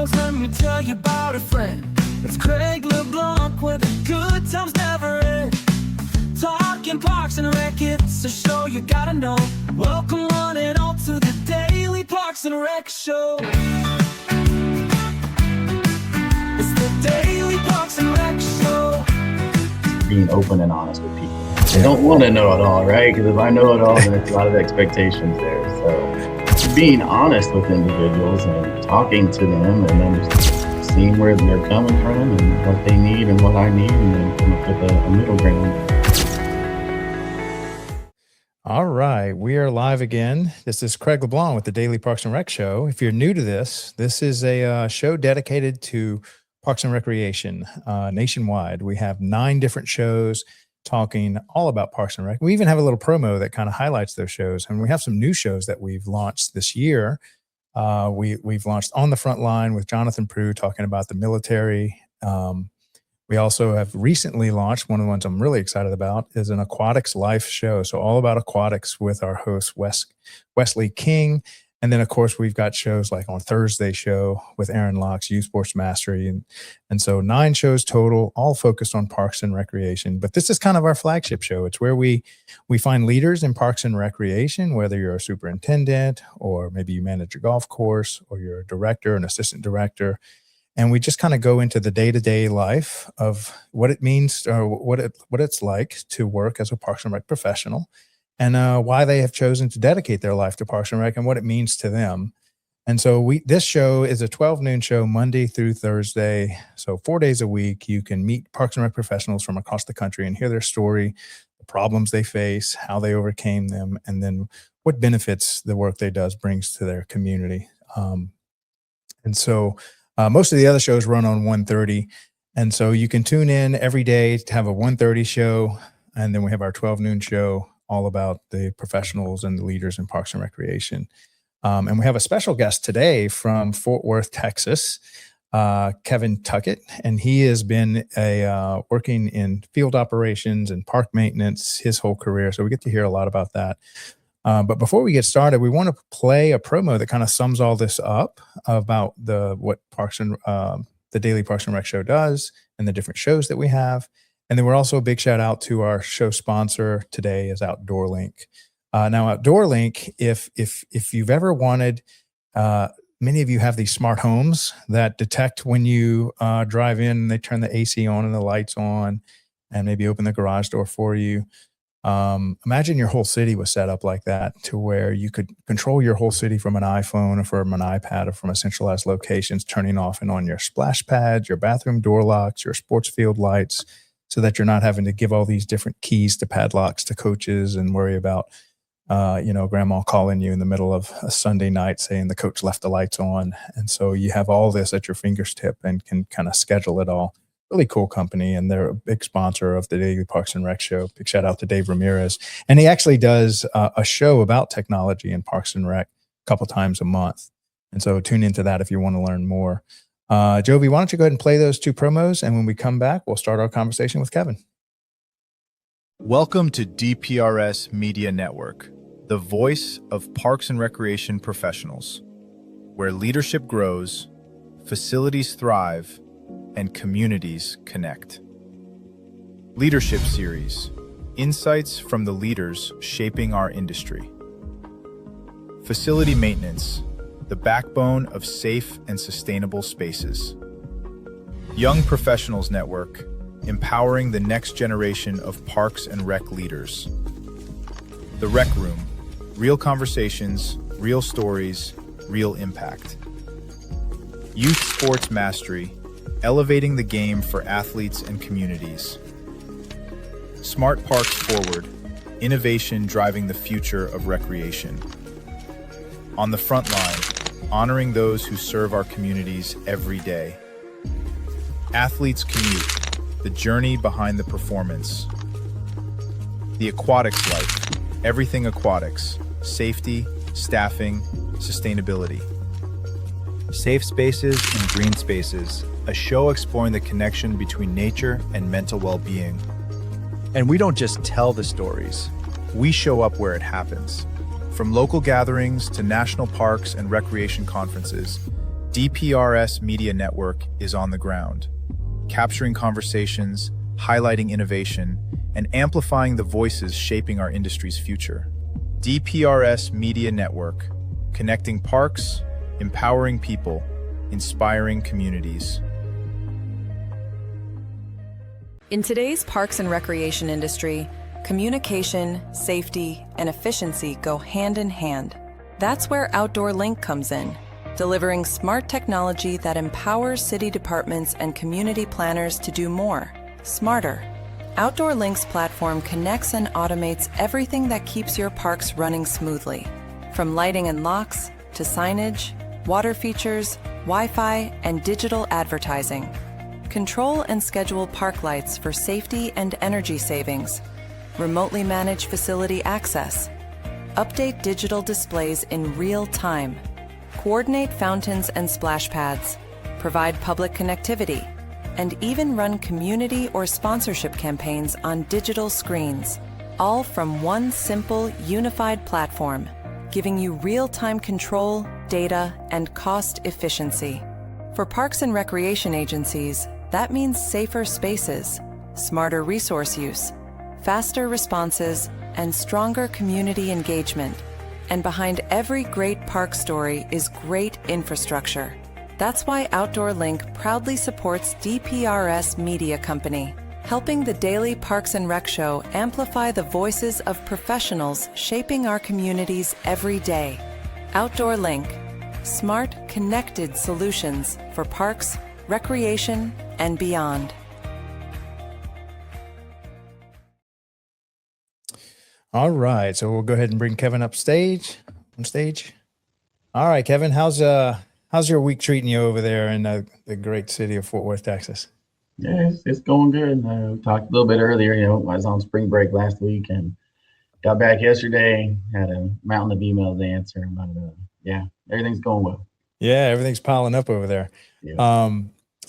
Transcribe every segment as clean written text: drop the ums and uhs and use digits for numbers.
songs, let me tell you about a friend. It's Craig LeBlanc, where the good times never end. Talking Parks and Rec, it's a show you gotta know. Welcome one and all to the Daily Parks and Rec Show. It's the Daily Parks and Rec Show. Being open and honest with people. They don't want to know it all, right? Because if I know it all, then there's a lot of expectations there. So being honest with individuals and talking to them and then just seeing where they're coming from and what they need and what I need, and then come up with a middle ground. All right, we are live again. This is Craig LeBlanc with the Daily Parks and Rec Show. If you're new to this is a show dedicated to Parks and Recreation nationwide. We have 9 different shows talking all about Parks and Rec. We even have a little promo that kind of highlights those shows, and we have some new shows that we've launched this year. We've launched On the Front Line with Jonathan Prue talking about the military. We also have recently launched, one of the ones I'm really excited about is an Aquatics Life show. So all about aquatics with our host, Wesley King. And then, of course, we've got shows like on Thursday show with Aaron Locke's Youth Sports Mastery. And so 9 shows total, all focused on Parks and Recreation. But this is kind of our flagship show. It's where we find leaders in Parks and Recreation, whether you're a superintendent or maybe you manage a golf course or you're a director, an assistant director. And we just kind of go into the day-to-day life of what it means or what it's like to work as a Parks and Rec professional, and why they have chosen to dedicate their life to Parks and Rec and what it means to them. And so this show is a 12 noon show, Monday through Thursday. So 4 days a week, you can meet Parks and Rec professionals from across the country and hear their story, the problems they face, how they overcame them, and then what benefits the work they do brings to their community. Most of the other shows run on 1:30. And so you can tune in every day to have a 1:30 show. And then we have our 12 noon show all about the professionals and the leaders in Parks and Recreation. And we have a special guest today from Fort Worth, Texas, Kevin Tackett. And he has been working in field operations and park maintenance his whole career. So we get to hear a lot about that. But before we get started, we want to play a promo that kind of sums all this up about what the Daily Parks and Rec Show does and the different shows that we have. And then we're also a big shout out to our show sponsor today is Outdoor Link. Now, Outdoor Link, if you've ever wanted, many of you have these smart homes that detect when you drive in, and they turn the AC on and the lights on and maybe open the garage door for you. Imagine your whole city was set up like that, to where you could control your whole city from an iPhone or from an iPad or from a centralized locations, turning off and on your splash pads, your bathroom door locks, your sports field lights, so that you're not having to give all these different keys to padlocks to coaches and worry about, grandma calling you in the middle of a Sunday night saying the coach left the lights on. And so you have all this at your fingertip and can kind of schedule it all. Really cool company, and they're a big sponsor of the Daily Parks and Rec Show. Big shout out to Dave Ramirez. And he actually does a show about technology in Parks and Rec a couple times a month. And so tune into that if you want to learn more. Jovi, why don't you go ahead and play those 2 promos, and when we come back, we'll start our conversation with Kevin. Welcome to DPRS Media Network, the voice of Parks and Recreation professionals, where leadership grows, facilities thrive, and communities connect. Leadership Series, insights from the leaders shaping our industry. Facility Maintenance, the backbone of safe and sustainable spaces. Young Professionals Network, empowering the next generation of Parks and Rec leaders. The Rec Room, real conversations, real stories, real impact. Youth Sports Mastery, elevating the game for athletes and communities. Smart Parks Forward, innovation driving the future of recreation. On the Front Line, honoring those who serve our communities every day. Athletes Commute, the journey behind the performance. The Aquatics Life, everything aquatics, safety, staffing, sustainability. Safe Spaces and Green Spaces, a show exploring the connection between nature and mental well-being. And we don't just tell the stories, we show up where it happens. From local gatherings to national parks and recreation conferences, DPRS Media Network is on the ground, capturing conversations, highlighting innovation, and amplifying the voices shaping our industry's future. DPRS Media Network, connecting parks, empowering people, inspiring communities. In today's parks and recreation industry, communication, safety, and efficiency go hand in hand. That's where Outdoor Link comes in, delivering smart technology that empowers city departments and community planners to do more, smarter. Outdoor Link's platform connects and automates everything that keeps your parks running smoothly, from lighting and locks to signage, water features, Wi-Fi, and digital advertising. Control and schedule park lights for safety and energy savings, remotely manage facility access, update digital displays in real time, coordinate fountains and splash pads, provide public connectivity, and even run community or sponsorship campaigns on digital screens, all from one simple, unified platform, giving you real-time control, data, and cost efficiency. For parks and recreation agencies, that means safer spaces, smarter resource use, faster responses, and stronger community engagement. And behind every great park story is great infrastructure. That's why Outdoor Link proudly supports DPRS Media Company, helping the daily Parks and Rec show amplify the voices of professionals shaping our communities every day. Outdoor Link, smart, connected solutions for parks, recreation, and beyond. All right, so we'll go ahead and bring Kevin on stage. All right, Kevin, how's your week treating you over there in the great city of Fort Worth, Texas? Yeah, it's going good. We talked a little bit earlier. I was on spring break last week and got back yesterday. Had a mountain of emails to answer, but yeah, everything's going well. Yeah, everything's piling up over there. Yeah.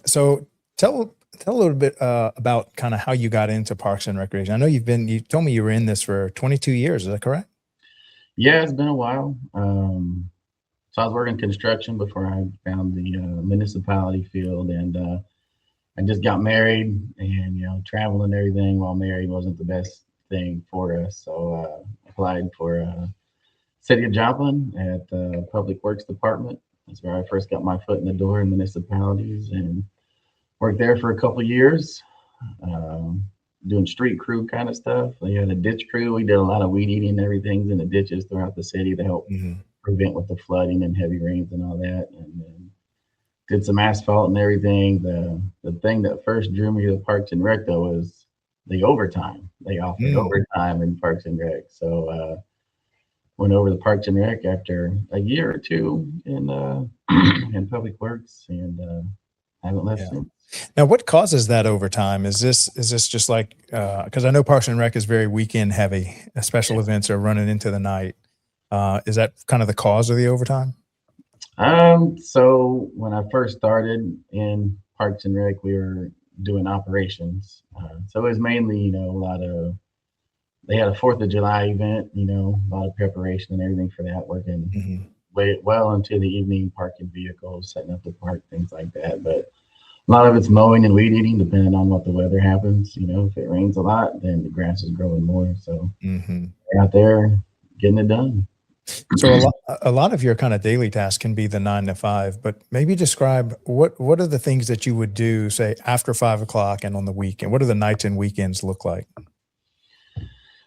So tell a little bit about kind of how you got into Parks and Recreation. I know you told me you were in this for 22 years. Is that correct? Yeah, it's been a while. So I was working construction before I found the municipality field, and I just got married, and traveling and everything while married wasn't the best thing for us. So applied for City of Joplin at the Public Works Department. That's where I first got my foot in the door in municipalities, and worked there for a couple of years, doing street crew kind of stuff. We had a ditch crew. We did a lot of weed eating and everything in the ditches throughout the city to help prevent with the flooding and heavy rains and all that. And then did some asphalt and everything. The thing that first drew me to Parks and Rec though was the overtime. They offered overtime in Parks and Rec. So went over to Parks and Rec after a year or two in in Public Works, and haven't left since. Now, what causes that overtime? Is this just like because I know Parks and Rec is very weekend heavy. Special events are running into the night. Is that kind of the cause of the overtime? So when I first started in Parks and Rec, we were doing operations. So it was mainly, they had a 4th of July event, a lot of preparation and everything for that, working well into the evening, parking vehicles, setting up the park, things like that. But a lot of it's mowing and weed eating, depending on what the weather happens. If it rains a lot, then the grass is growing more. So we're out there getting it done. So a lot of your kind of daily tasks can be the 9 to 5, but maybe describe what are the things that you would do, say, after 5 o'clock and on the weekend? What do the nights and weekends look like?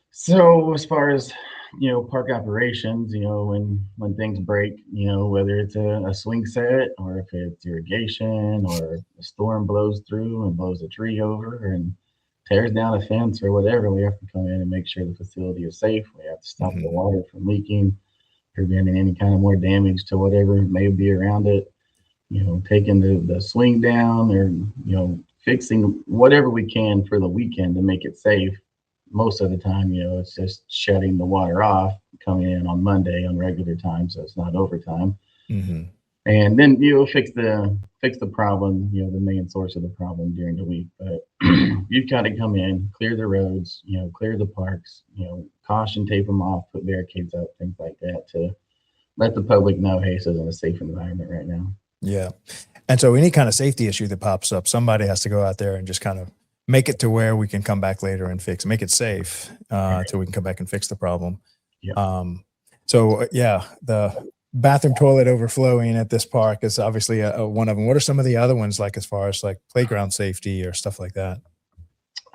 So as far as park operations, when things break, whether it's a swing set or if it's irrigation or a storm blows through and blows a tree over and tears down a fence or whatever, we have to come in and make sure the facility is safe. We have to stop the water from leaking, preventing any kind of more damage to whatever may be around it, taking the swing down or, fixing whatever we can for the weekend to make it safe. Most of the time, it's just shutting the water off, coming in on Monday on regular time, so it's not overtime. And then fix the problem, the main source of the problem during the week. But you've got to come in, clear the roads, clear the parks, caution tape them off, put barricades up, things like that to let the public know, hey, this isn't a safe environment right now. Yeah. And so any kind of safety issue that pops up, somebody has to go out there and just kind of make it to where we can come back later and make it safe till we can come back and fix the problem. Yeah. Yeah, the bathroom toilet overflowing at this park is obviously one of them. What are some of the other ones, like as far as like playground safety or stuff like that?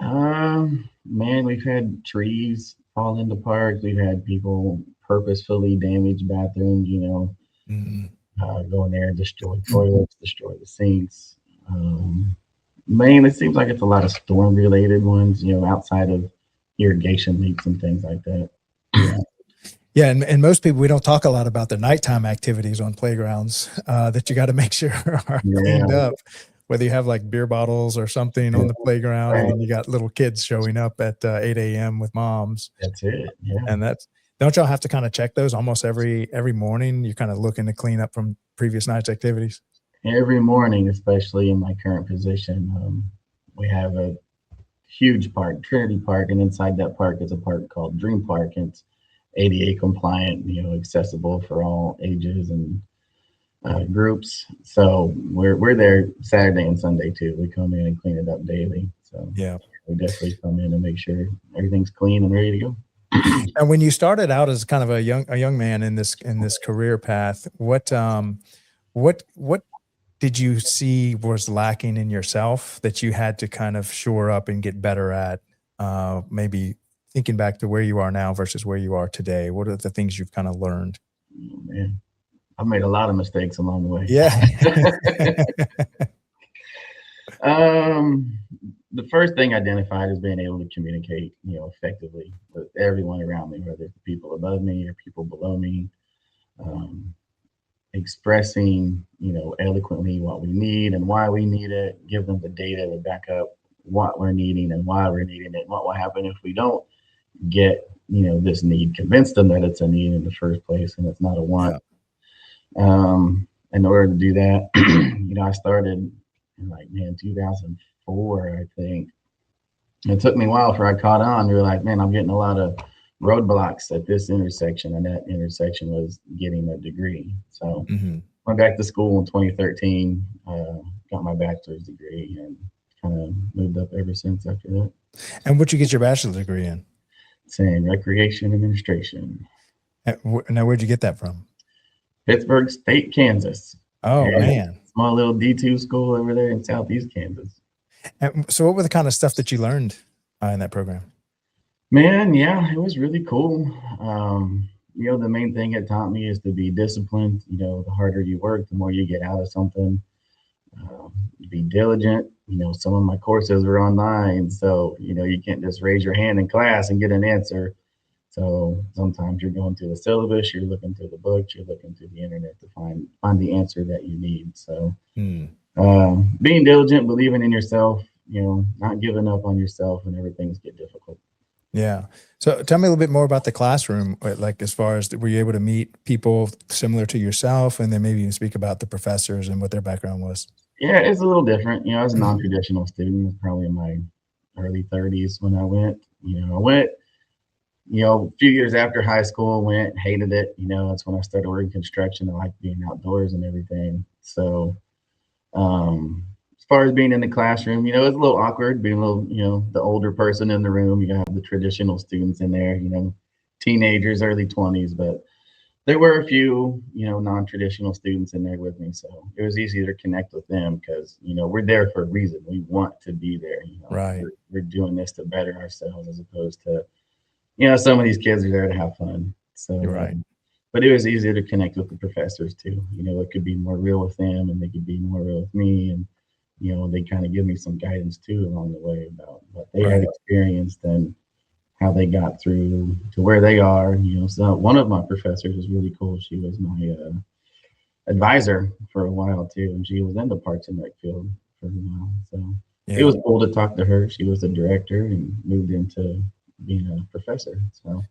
Man, we've had trees fall into parks. We've had people purposefully damage bathrooms, Mhm. go in there and destroy toilets, destroy the sinks. Man, it seems like it's a lot of storm related ones, outside of irrigation leaks and things like that. Yeah, and most people, we don't talk a lot about the nighttime activities on playgrounds that you got to make sure are cleaned Yeah. up. Whether you have like beer bottles or something on the playground, and then you got little kids showing up at 8 a.m. with moms, That's it. Yeah. and don't y'all have to kind of check those almost every morning? You're kind of looking to clean up from previous night's activities. Every morning, especially in my current position, we have a huge park, Trinity Park, and inside that park is a park called Dream Park. And it's ADA compliant, accessible for all ages and groups. So we're there Saturday and Sunday too. We come in and clean it up daily. So Yeah. we definitely come in and make sure everything's clean and ready to go. And when you started out as kind of a young man in this career path, what did you see was lacking in yourself that you had to kind of shore up and get better at? Maybe thinking back to where you are now versus where you are today, what are the things you've kind of learned? Oh, man, I've made a lot of mistakes along the way. Yeah. The first thing identified is being able to communicate, effectively with everyone around me, whether it's people above me or people below me. Expressing, eloquently what we need and why we need it, give them the data to back up what we're needing and why we're needing it, and what will happen if we don't get, this need. Convince them that it's a need in the first place and it's not a want. In order to do that, I started in 2004, I think. It took me a while before I caught on. We were like, man, I'm getting a lot of roadblocks at this intersection, and that intersection was getting a degree. So went back to school in 2013, got my bachelor's degree, and kind of moved up ever since after that. And what'd you get your bachelor's degree in? It's in recreation administration. Now, where'd you get that from? Pittsburgh State, Kansas. Oh, man. Small little D2 school over there in Southeast Kansas. And so what were the kind of stuff that you learned in that program? Man, yeah, it was really cool. The main thing it taught me is to be disciplined. The harder you work, the more you get out of something. Be diligent. Some of my courses are online, so you can't just raise your hand in class and get an answer. So sometimes you're going through the syllabus, you're looking through the books, you're looking through the internet to find the answer that you need. So being diligent, believing in yourself, not giving up on yourself whenever things get difficult. Yeah. So tell me a little bit more about the classroom, like as far as were you able to meet people similar to yourself, and then maybe even speak about the professors and what their background was? Yeah, it's a little different. I was a non-traditional student, probably in my early 30s when I went. I went, a few years after high school, hated it. That's when I started working construction. I liked being outdoors and everything. So as far as being in the classroom, it was a little awkward being a little, the older person in the room. You have the traditional students in there, teenagers, early 20s, but there were a few, non-traditional students in there with me. So it was easy to connect with them because, we're there for a reason. We want to be there. Right. We're doing this to better ourselves as opposed to, some of these kids are there to have fun. So, right. But it was easier to connect with the professors too. It could be more real with them and they could be more real with me. And, they kind of give me some guidance too along the way about what they had experienced and how they got through to where they are. So one of my professors was really cool. She was my advisor for a while too, and she was in the Parks and Rec field for a while. So it was cool to talk to her. She was a director and moved into being a professor. So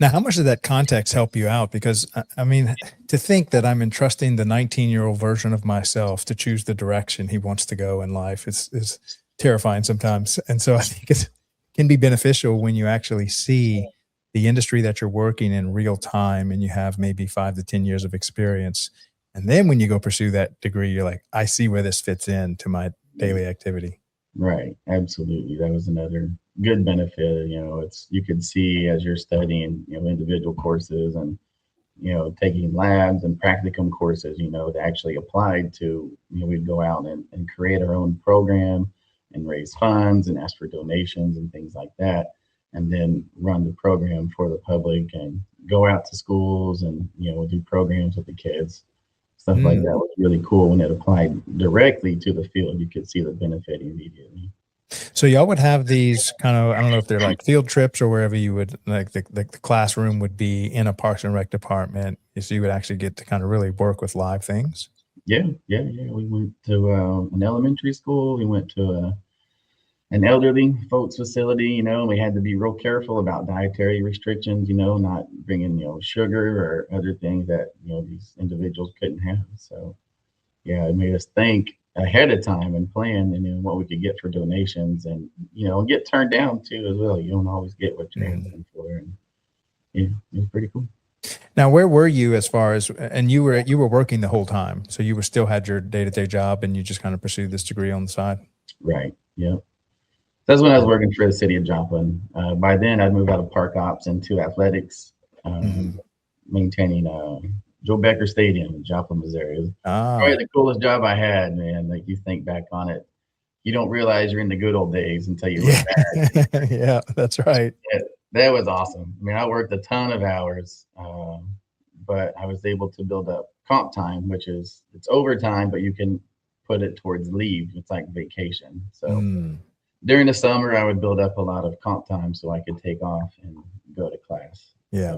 Now, how much did that context help you out? Because I mean, to think that I'm entrusting the 19-year-old version of myself to choose the direction he wants to go in life is terrifying sometimes. And so I think it can be beneficial when you actually see the industry that you're working in real time and you have maybe 5 to 10 years of experience And then when you go pursue that degree, you're like, I see where this fits into my daily activity. Right. Absolutely. That was another good benefit. It's you could see as you're studying, individual courses and taking labs and practicum courses, that actually applied to, we'd go out and create our own program and raise funds and ask for donations and things like that. And then run the program for the public and go out to schools and, do programs with the kids. Stuff like that was really cool when it applied directly to the field. You could see the benefit immediately. So y'all would have these kind of, I don't know if they're like field trips or wherever you would like the classroom would be in a Parks and Rec department. So you would actually get to kind of really work with live things. Yeah. We went to an elementary school. We went to an elderly folks facility, and we had to be real careful about dietary restrictions, not bringing, sugar or other things that, these individuals couldn't have. So yeah, it made us think ahead of time and plan and what we could get for donations and, get turned down too as well. You don't always get what you're asking for. And yeah, it was pretty cool. Now, where were you as far as, and you were working the whole time. So you were still had your day-to-day job and you just kind of pursued this degree on the side. Right. Yeah. That's when I was working for the city of Joplin. By then I'd moved out of park ops into athletics, maintaining Joe Becker Stadium in Joplin, Missouri. It was probably the coolest job I had, man. Like you think back on it, you don't realize you're in the good old days until you look back. Yeah, that's right. That was awesome. I mean, I worked a ton of hours, but I was able to build up comp time, which is it's overtime, but you can put it towards leave. It's like vacation. So during the summer, I would build up a lot of comp time so I could take off and go to class. Yeah.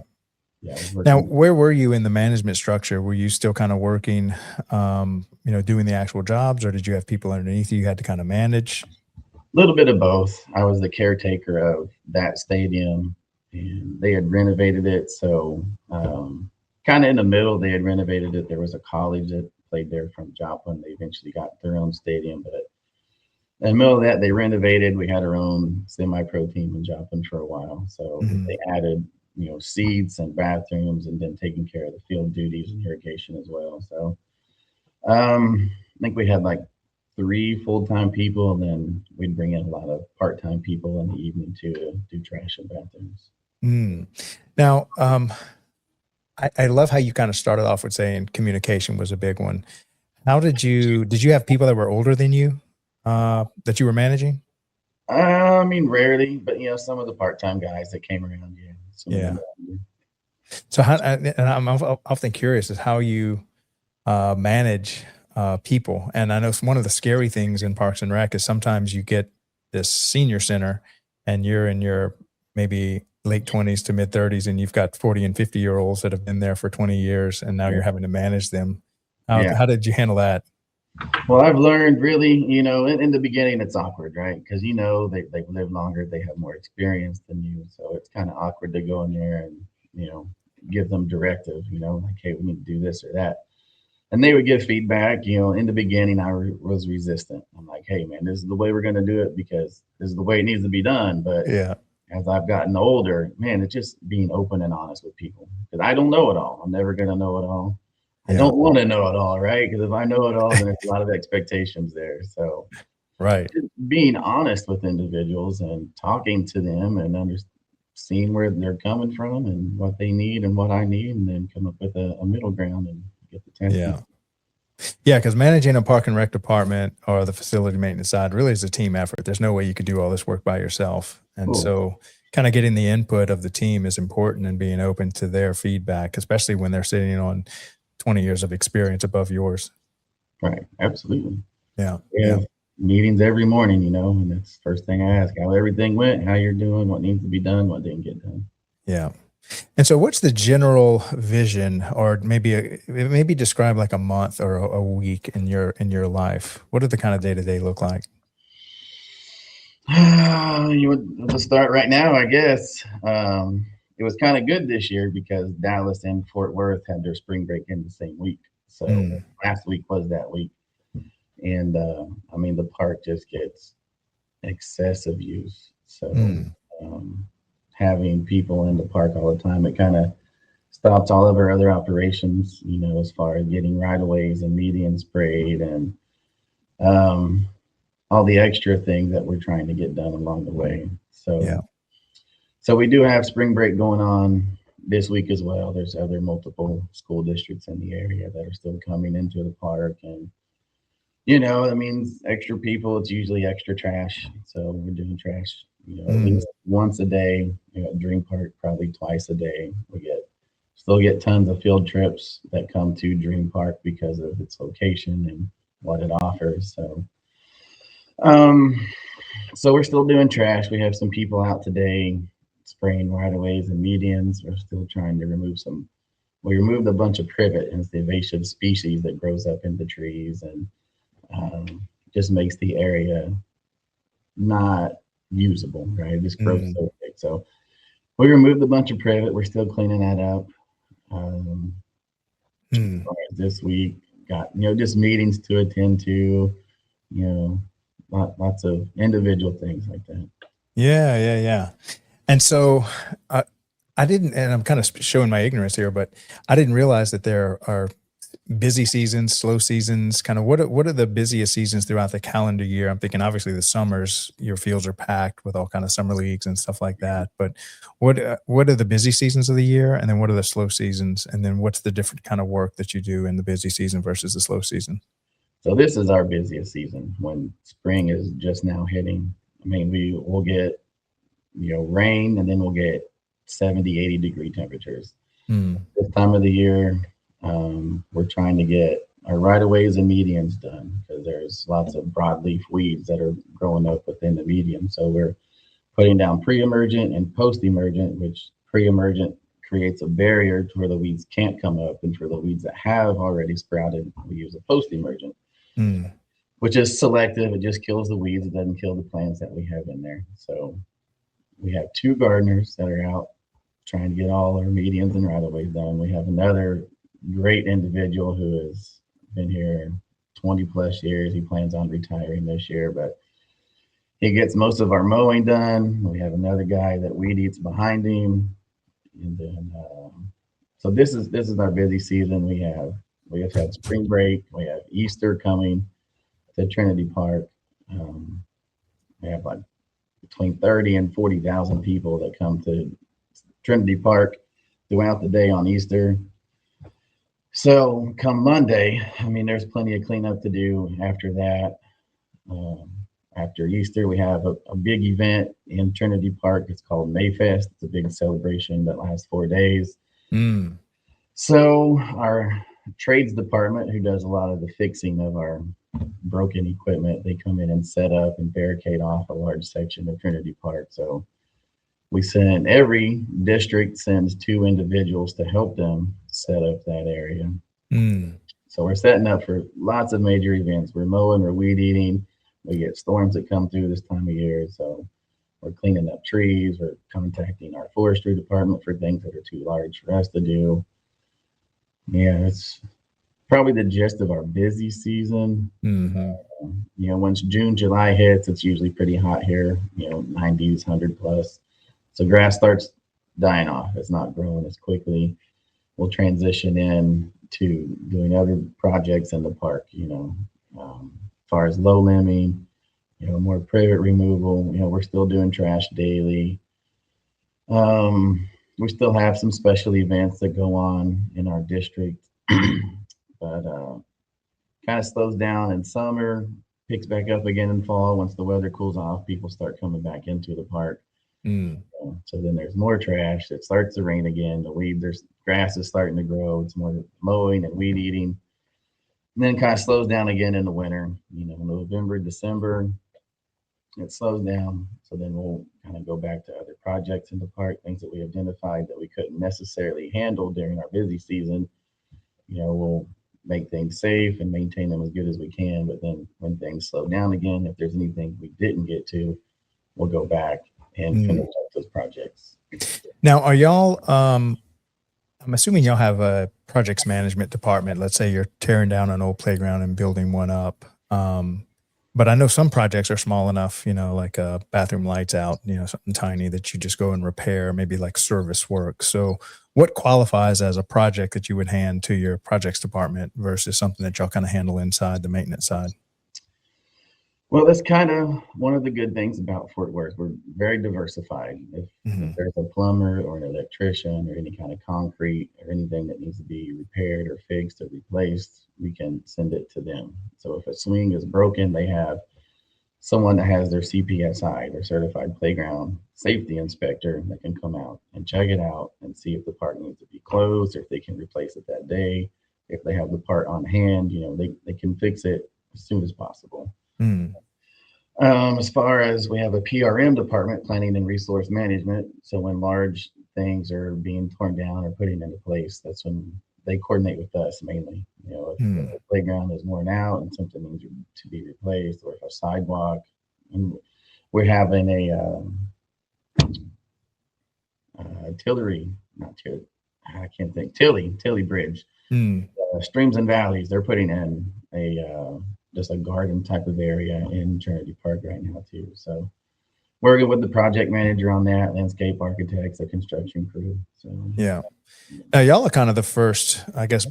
Yeah. Now, where were you in the management structure? Were you still kind of working, doing the actual jobs, or did you have people underneath you had to kind of manage? A little bit of both. I was the caretaker of that stadium, and they had renovated it. So kind of in the middle, they had renovated it. There was a college that played there from Joplin. They eventually got their own stadium, but in the middle of that, they renovated. We had our own semi-pro team in Joplin for a while. So they added, seats and bathrooms and then taking care of the field duties and irrigation as well. So I think we had like 3 full-time people, and then we'd bring in a lot of part-time people in the evening too to do trash and bathrooms. Now, I love how you kind of started off with saying communication was a big one. How did you have people that were older than you that you were managing? I mean, rarely, but some of the part-time guys that came around, yeah. So how, and I'm often curious is how you manage people. And I know one of the scary things in Parks and Rec is sometimes you get this senior center and you're in your maybe late 20s to mid 30s and you've got 40 and 50-year-olds that have been there for 20 years and now you're having to manage them. How did you handle that? Well, I've learned really, in the beginning, it's awkward, right? Because, they've lived longer, they have more experience than you. So it's kind of awkward to go in there and, give them directive, like, hey, we need to do this or that. And they would give feedback, in the beginning, I was resistant. I'm like, hey, man, this is the way we're going to do it because this is the way it needs to be done. But as I've gotten older, man, it's just being open and honest with people because I don't know it all. I'm never going to know it all. I don't want to know it all, right? Because if I know it all, then there's a lot of expectations there. So, just being honest with individuals and talking to them and seeing where they're coming from and what they need and what I need, and then come up with a middle ground and get the task. Yeah, because managing a park and rec department or the facility maintenance side really is a team effort. There's no way you could do all this work by yourself. And so kind of getting the input of the team is important and being open to their feedback, especially when they're sitting on 20 years of experience above yours. Right. Absolutely. Yeah. Meetings every morning, and that's the first thing I ask, how everything went, how you're doing, what needs to be done, what didn't get done. Yeah. And so what's the general vision, or maybe describe like a month or a week in your life? What did the kind of day-to-day look like? You would start right now, I guess. It was kind of good this year because Dallas and Fort Worth had their spring break in the same week. So last week was that week. And I mean, the park just gets excessive use. So having people in the park all the time, it kind of stopped all of our other operations, as far as getting right-of-ways and median sprayed and um, all the extra things that we're trying to get done along the way. Yeah. So we do have spring break going on this week as well. There's other multiple school districts in the area that are still coming into the park, and that means extra people. It's usually extra trash. So we're doing trash, at least once a day. Dream Park probably twice a day. Still get tons of field trips that come to Dream Park because of its location and what it offers. Um, so we're still doing trash. We have some people out today spraying right-of-ways and medians. We're still trying to remove some. We removed a bunch of privet, and it's the invasive species that grows up in the trees and just makes the area not usable, right? It just grows so big. So we removed a bunch of privet. We're still cleaning that up. This week got just meetings to attend to, lots of individual things like that. Yeah. And so I didn't, and I'm kind of showing my ignorance here, but I didn't realize that there are busy seasons, slow seasons. Kind of what are the busiest seasons throughout the calendar year? I'm thinking obviously the summers, your fields are packed with all kind of summer leagues and stuff like that. But what are the busy seasons of the year, and then what are the slow seasons, and then what's the different kind of work that you do in the busy season versus the slow season? So this is our busiest season when spring is just now hitting. I mean, we will get rain, and then we'll get 70, 80 degree temperatures. This time of the year, we're trying to get our right-of-ways and medians done because there's lots of broadleaf weeds that are growing up within the median. So we're putting down pre-emergent and post-emergent, which pre-emergent creates a barrier to where the weeds can't come up, and for the weeds that have already sprouted, we use a post-emergent, which is selective. It just kills the weeds. It doesn't kill the plants that we have in there. So we have 2 gardeners that are out trying to get all our medians and right-of-ways done. We have another great individual who has been here 20 plus years. He plans on retiring this year, but he gets most of our mowing done. We have another guy that weed eats behind him. And then, so this is our busy season. We have had spring break. We have Easter coming to Trinity Park. We have like between 30 and 40,000 people that come to Trinity Park throughout the day on Easter. So come Monday, I mean, there's plenty of cleanup to do after that. After Easter, we have a big event in Trinity Park. It's called Mayfest. It's a big celebration that lasts 4 days. So our trades department, who does a lot of the fixing of our broken equipment, they come in and set up and barricade off a large section of Trinity Park. So every district sends 2 individuals to help them set up that area. So we're setting up for lots of major events. We're mowing, we're weed eating. We get storms that come through this time of year. So we're cleaning up trees. We're contacting our forestry department for things that are too large for us to do. Yeah, it's probably the gist of our busy season. Once June, July hits, it's usually pretty hot here, 90s, 100 plus. So grass starts dying off. It's not growing as quickly. We'll transition in to doing other projects in the park, as far as low limbing, more privet removal. We're still doing trash daily. We still have some special events that go on in our district, but kind of slows down in summer, picks back up again in fall. Once the weather cools off, people start coming back into the park. So then there's more trash. It starts to rain again. Grass is starting to grow. It's more mowing and weed eating. And then kind of slows down again in the winter. November, December, it slows down. So then we'll kind of go back to other projects in the park, things that we identified that we couldn't necessarily handle during our busy season. We'll make things safe and maintain them as good as we can. But then when things slow down again, if there's anything we didn't get to, we'll go back and finish up those projects. Now, are y'all, I'm assuming y'all have a projects management department. Let's say you're tearing down an old playground and building one up. But I know some projects are small enough, like bathroom lights out, something tiny that you just go and repair, maybe like service work. So what qualifies as a project that you would hand to your projects department versus something that y'all kind of handle inside the maintenance side? Well, that's kind of one of the good things about Fort Worth. We're very diversified. If Hmm. there's a plumber or an electrician or any kind of concrete or anything that needs to be repaired or fixed or replaced, we can send it to them. So if a swing is broken, they have someone that has their CPSI, their certified playground safety inspector, that can come out and check it out and see if the part needs to be closed or if they can replace it that day. If they have the part on hand, they can fix it as soon as possible. Mm. As far as we have a PRM department, planning and resource management. So when large things are being torn down or putting into place, that's when they coordinate with us mainly. If Mm. the playground is worn out and something needs to be replaced, or if a sidewalk, and we're having Tillery, not Tillery, I can't think, Tilly Bridge, Mm. Streams and Valleys. They're putting in just a garden type of area in Trinity Park right now too. So working with the project manager on that, landscape architects, the construction crew. So Yeah. Now, y'all are kind of the first, I guess,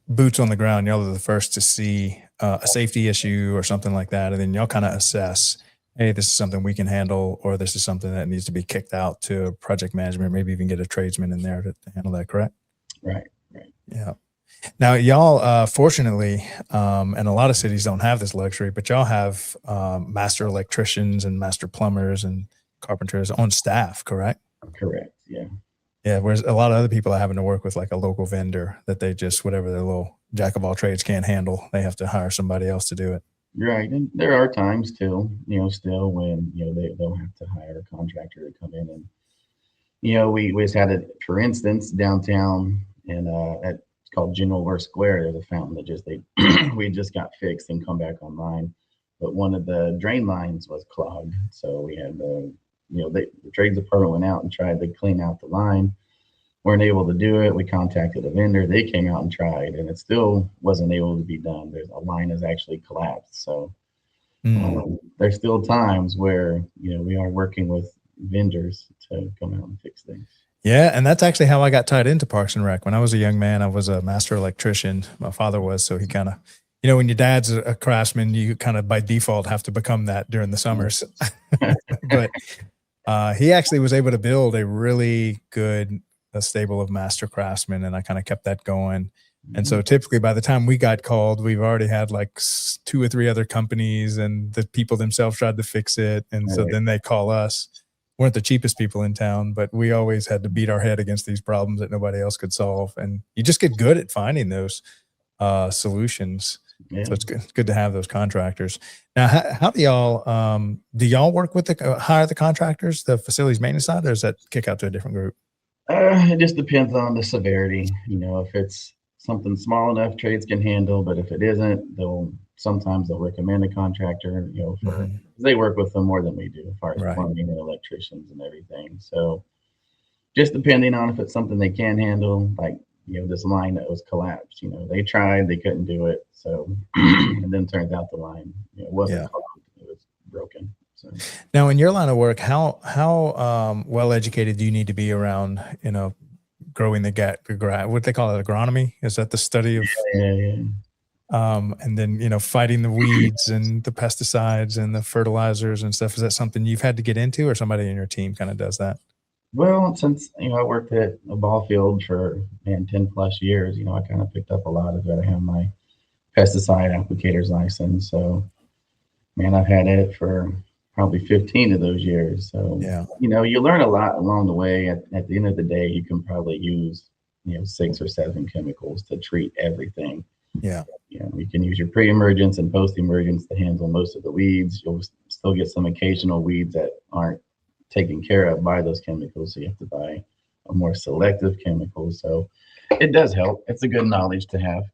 boots on the ground. Y'all are the first to see a safety issue or something like that. And then y'all kind of assess, hey, this is something we can handle, or this is something that needs to be kicked out to project management, maybe even get a tradesman in there to handle that, correct? right. Yeah. Now, y'all, fortunately, and a lot of cities don't have this luxury, but y'all have master electricians and master plumbers and carpenters on staff, correct? Correct. Yeah. Yeah. Whereas a lot of other people are having to work with like a local vendor that they just, whatever their little jack of all trades can't handle, they have to hire somebody else to do it. Right. And there are times too, still when, they'll have to hire a contractor to come in and, we just had it, for instance, downtown and it's called General War Square. There's a fountain that we just got fixed and come back online. But one of the drain lines was clogged. So we had the trades department went out and tried to clean out the line. Weren't able to do it. We contacted a vendor. They came out and tried, and it still wasn't able to be done. There's a line has actually collapsed. So there's still times where we are working with vendors to come out and fix things. Yeah, and that's actually how I got tied into Parks and Rec. When I was a young man, I was a master electrician. My father was, so he kind of, when your dad's a craftsman, you kind of by default have to become that during the summers. But he actually was able to build a really good stable of master craftsmen, and I kind of kept that going. And so typically by the time we got called, we've already had like 2 or 3 other companies, and the people themselves tried to fix it. And so then they call us. Weren't the cheapest people in town, but we always had to beat our head against these problems that nobody else could solve. And you just get good at finding those solutions. Yeah. So it's good to have those contractors. Now, how do y'all work with hire the contractors, the facilities maintenance side, or does that kick out to a different group? It just depends on the severity. If it's something small enough, trades can handle, but if it isn't, sometimes they'll recommend a contractor, they work with them more than we do as far as plumbing and electricians and everything. So just depending on if it's something they can handle, like, this line that was collapsed, they tried, they couldn't do it. So, and then turns out the line, wasn't clogged, it was broken. So. Now, in your line of work, how well educated do you need to be around, growing the what they call it, agronomy? Is that the study of? Yeah. And then, fighting the weeds and the pesticides and the fertilizers and stuff. Is that something you've had to get into, or somebody in your team kind of does that? Well, since, I worked at a ball field for 10 plus years, I kind of picked up a lot of it. I have my pesticide applicator's license. So, I've had it for probably 15 of those years. So, yeah, you learn a lot along the way. At the end of the day, you can probably use, 6 or 7 chemicals to treat everything. Yeah. You can use your pre-emergence and post-emergence to handle most of the weeds. You'll still get some occasional weeds that aren't taken care of by those chemicals. So you have to buy a more selective chemical. So it does help. It's a good knowledge to have.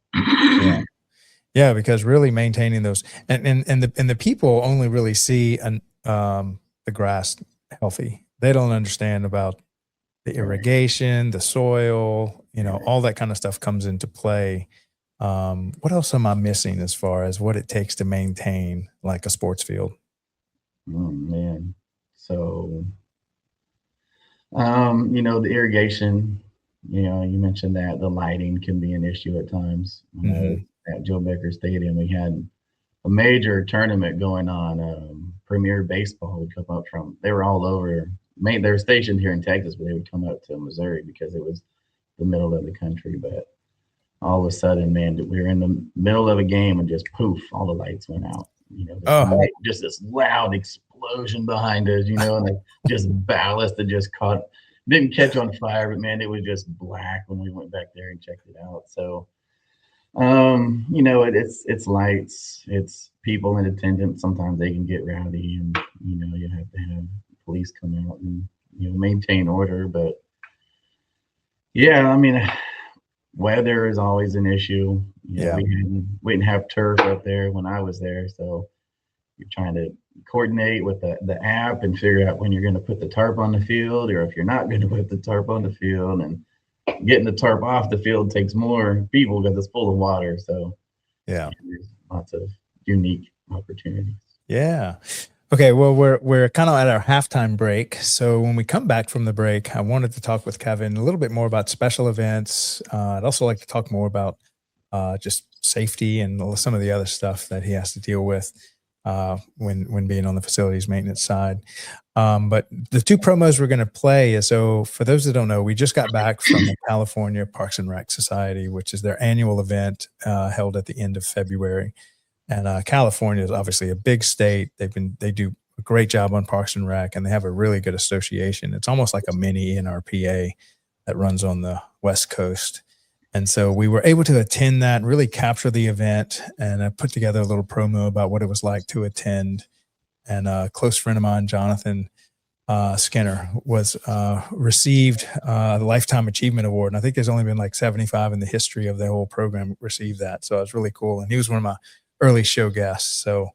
Yeah, because really maintaining those and the people only really see the grass healthy. They don't understand about the irrigation, the soil, all that kind of stuff comes into play. What else am I missing as far as what it takes to maintain like a sports field? Oh man. So, the irrigation, you mentioned that the lighting can be an issue at times. Hmm. At Joe Becker Stadium, we had a major tournament going on. Premier Baseball would come up from, they were all over. They were stationed here in Texas, but they would come up to Missouri because it was the middle of the country. But all of a sudden, man, we were in the middle of a game and just poof, all the lights went out. Oh, Just this loud explosion behind us, and like just ballast that just didn't catch on fire, but man, it was just black when we went back there and checked it out. So, it's lights, it's people in attendance. Sometimes they can get rowdy, and you have to have police come out and maintain order. But yeah, I mean, weather is always an issue. yeah. We didn't have turf up there when I was there, so you're trying to coordinate with the app and figure out when you're going to put the tarp on the field, or if you're not going to put the tarp on the field. And getting the tarp off the field takes more people because it's full of water. So Yeah. there's lots of unique opportunities. Yeah. Okay. Well, we're kind of at our halftime break. So when we come back from the break, I wanted to talk with Kevin a little bit more about special events. I'd also like to talk more about just safety and some of the other stuff that he has to deal with when being on the facilities maintenance side. But the two promos we're going to play is, so for those that don't know, we just got back from the California Parks and Rec Society, which is their annual event held at the end of February. And California is obviously a big state. They do a great job on Parks and Rec, and they have a really good association. It's almost like a mini NRPA that runs on the West Coast. And so we were able to attend that and really capture the event. And I put together a little promo about what it was like to attend. And a close friend of mine, Jonathan Skinner, was received the Lifetime Achievement Award. And I think there's only been like 75 in the history of the whole program received that. So it was really cool. And he was one of my early show guests. So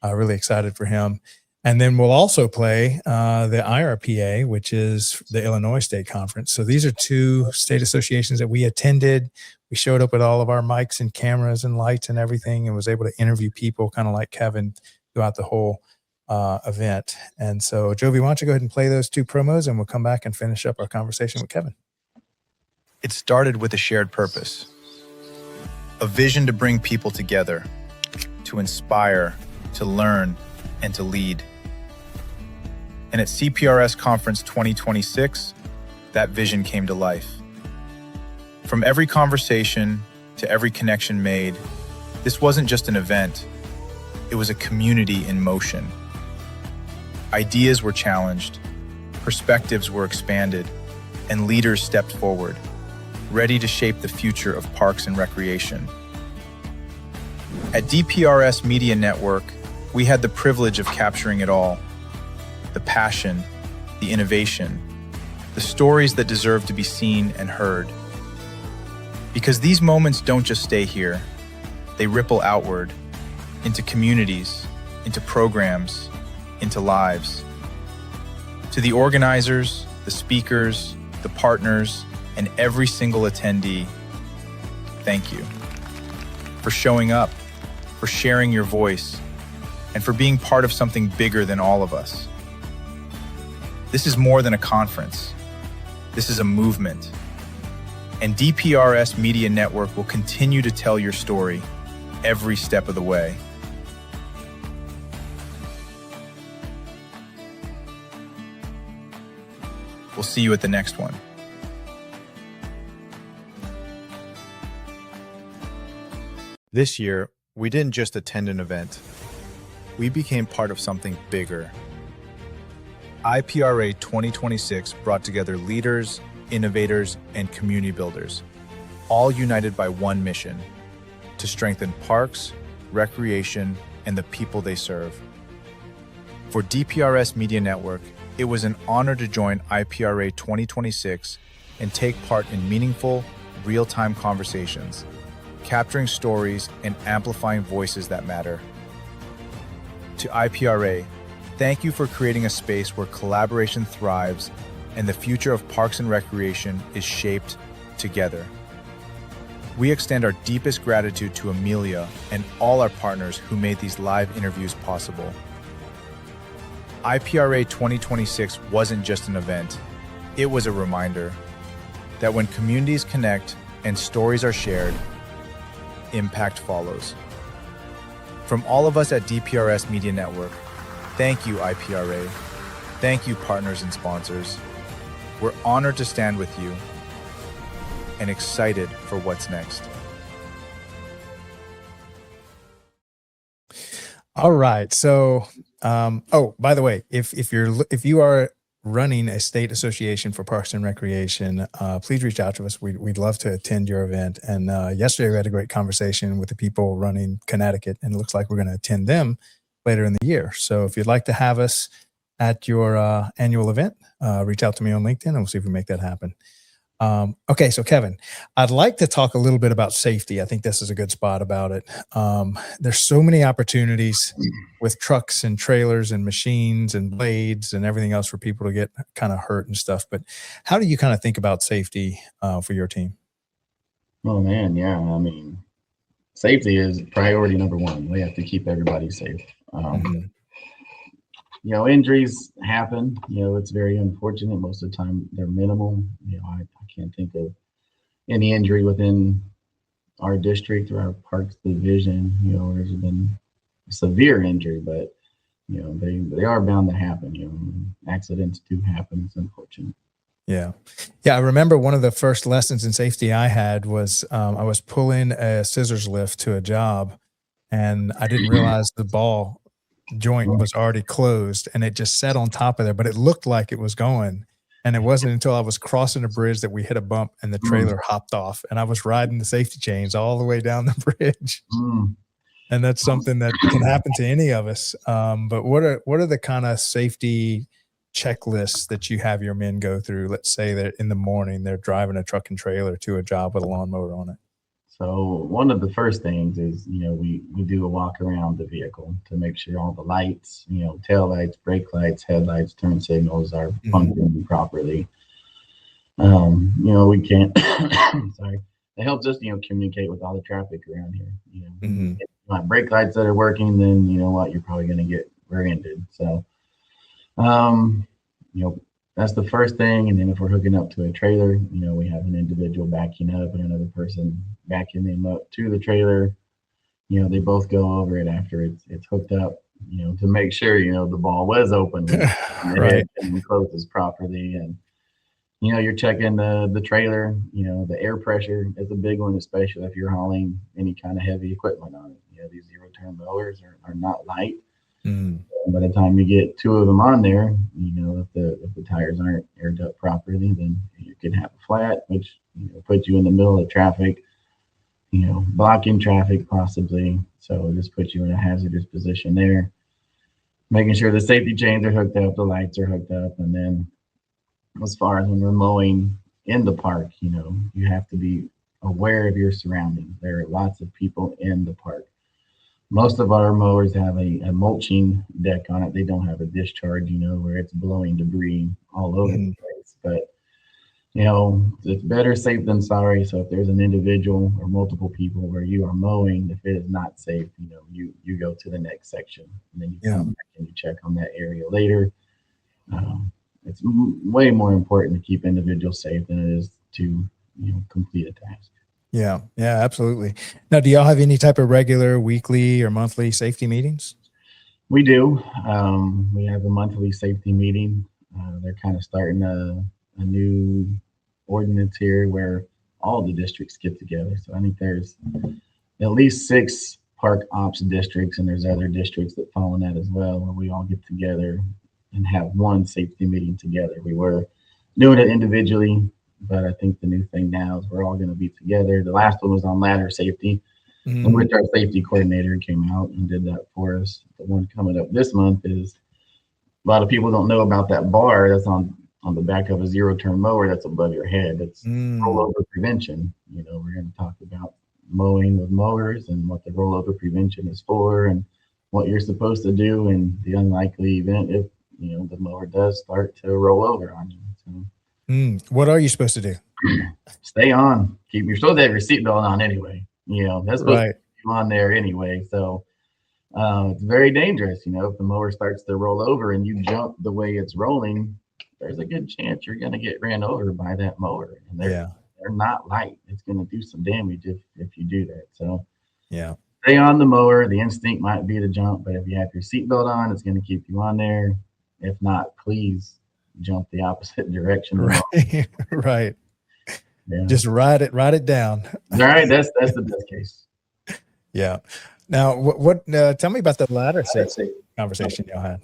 really excited for him. And then we'll also play the IRPA, which is the Illinois State Conference. So these are two state associations that we attended. We showed up with all of our mics and cameras and lights and everything, and was able to interview people kind of like Kevin throughout the whole event. And so, Jovi, why don't you go ahead and play those two promos, and we'll come back and finish up our conversation with Kevin. It started with a shared purpose, a vision to bring people together, to inspire, to learn, and to lead. And at CPRS Conference 2026, that vision came to life. From every conversation to every connection made, this wasn't just an event, it was a community in motion. Ideas were challenged, perspectives were expanded, and leaders stepped forward, ready to shape the future of parks and recreation. At DPRS Media Network, we had the privilege of capturing it all. The passion, the innovation, the stories that deserve to be seen and heard. Because these moments don't just stay here, they ripple outward, into communities, into programs, into lives. To the organizers, the speakers, the partners, and every single attendee, thank you. For showing up, for sharing your voice, and for being part of something bigger than all of us. This is more than a conference. This is a movement. And DPRS Media Network will continue to tell your story every step of the way. We'll see you at the next one. This year, we didn't just attend an event. We became part of something bigger. IPRA 2026 brought together leaders, innovators, and community builders, all united by one mission: to strengthen parks, recreation, and the people they serve. For DPRS Media Network, it was an honor to join IPRA 2026 and take part in meaningful, real-time conversations, capturing stories and amplifying voices that matter. To IPRA, thank you for creating a space where collaboration thrives and the future of parks and recreation is shaped together. We extend our deepest gratitude to Amelia and all our partners who made these live interviews possible. IPRA 2026 wasn't just an event, it was a reminder that when communities connect and stories are shared, impact follows. From all of us at DPRS Media Network, thank you, IPRA. Thank you, partners and sponsors. We're honored to stand with you and excited for what's next. All right. So, oh, by the way, if you are running a state association for Parks and Recreation, please reach out to us. We'd love to attend your event. And yesterday we had a great conversation with the people running Connecticut, and it looks like we're going to attend them later in the year. So if you'd like to have us at your annual event, reach out to me on LinkedIn and we'll see if we make that happen. Okay, so Kevin, I'd like to talk a little bit about safety. I think this is a good spot about it. There's so many opportunities with trucks and trailers and machines and blades and everything else for people to get kind of hurt and stuff. But how do you kind of think about safety for your team? Oh man, yeah. I mean, safety is priority number one. We have to keep everybody safe. You know, injuries happen. You know, it's very unfortunate. Most of the time, they're minimal. You know, I can't think of any injury within our district or our parks division. You know, there's been severe injury, but you know, they are bound to happen. You know, accidents do happen. It's unfortunate. Yeah. I remember one of the first lessons in safety I had was I was pulling a scissors lift to a job, and I didn't realize the ball joint was already closed, and it just sat on top of there, but it looked like it was going. And it wasn't until I was crossing a bridge that we hit a bump and the trailer hopped off, and I was riding the safety chains all the way down the bridge. And that's something that can happen to any of us. But what are the kind of safety checklists that you have your men go through? Let's say that in the morning they're driving a truck and trailer to a job with a lawnmower on it. So one of the first things is, you know, we do a walk around the vehicle to make sure all the lights, you know, tail lights, brake lights, headlights, turn signals are functioning properly. You know, we can't, sorry, it helps us, you know, communicate with all the traffic around here. You know, if you want brake lights that are working, then you know what, you're probably going to get rear-ended. So, you know, that's the first thing. And then if we're hooking up to a trailer, you know, we have an individual backing up and another person backing them up to the trailer. You know, they both go over it after it's hooked up, you know, to make sure, you know, the ball was open and Right. and closes properly. And, you know, you're checking the trailer, you know, the air pressure is a big one, especially if you're hauling any kind of heavy equipment on it. You know, these zero-turn mowers are not light. By the time you get two of them on there, you know, if the tires aren't aired up properly, then you could have a flat, which, you know, puts you in the middle of traffic, you know, blocking traffic possibly. So it just puts you in a hazardous position there. Making sure the safety chains are hooked up, the lights are hooked up, and then as far as when we're mowing in the park, you know, you have to be aware of your surroundings. There are lots of people in the park. Most of our mowers have a mulching deck on it. They don't have a discharge, you know, where it's blowing debris all over the place. But, you know, it's better safe than sorry. So if there's an individual or multiple people where you are mowing, if it is not safe, you know, you go to the next section and then you come back and you check on that area later. It's way more important to keep individuals safe than it is to, you know, complete a task. Yeah, absolutely. Now, do y'all have any type of regular weekly or monthly safety meetings? We do. We have a monthly safety meeting. They're kind of starting a new ordinance here where all the districts get together. So I think there's at least 6 park ops districts, and there's other districts that fall in that as well, where we all get together and have one safety meeting together. We were doing it individually, but I think the new thing now is we're all going to be together. The last one was on ladder safety, in which our safety coordinator came out and did that for us. The one coming up this month is, a lot of people don't know about that bar that's on the back of a zero-turn mower that's above your head. It's rollover prevention. You know, we're going to talk about mowing with mowers and what the rollover prevention is for and what you're supposed to do in the unlikely event if, you know, the mower does start to roll over on you. So What are you supposed to do? Stay on. You're supposed to have your seatbelt on anyway. That's supposed to Right. keep you on there anyway. So it's very dangerous. If the mower starts to roll over and you jump the way it's rolling, there's a good chance you're going to get ran over by that mower. And they're not light. It's going to do some damage if you do that. So Yeah. stay on the mower. The instinct might be to jump, but if you have your seatbelt on, it's going to keep you on there. If not, please jump the opposite direction. Right. Right. Yeah. Just write it down. All right. That's the best case. Yeah. Now, tell me about the ladder safety conversation y'all had.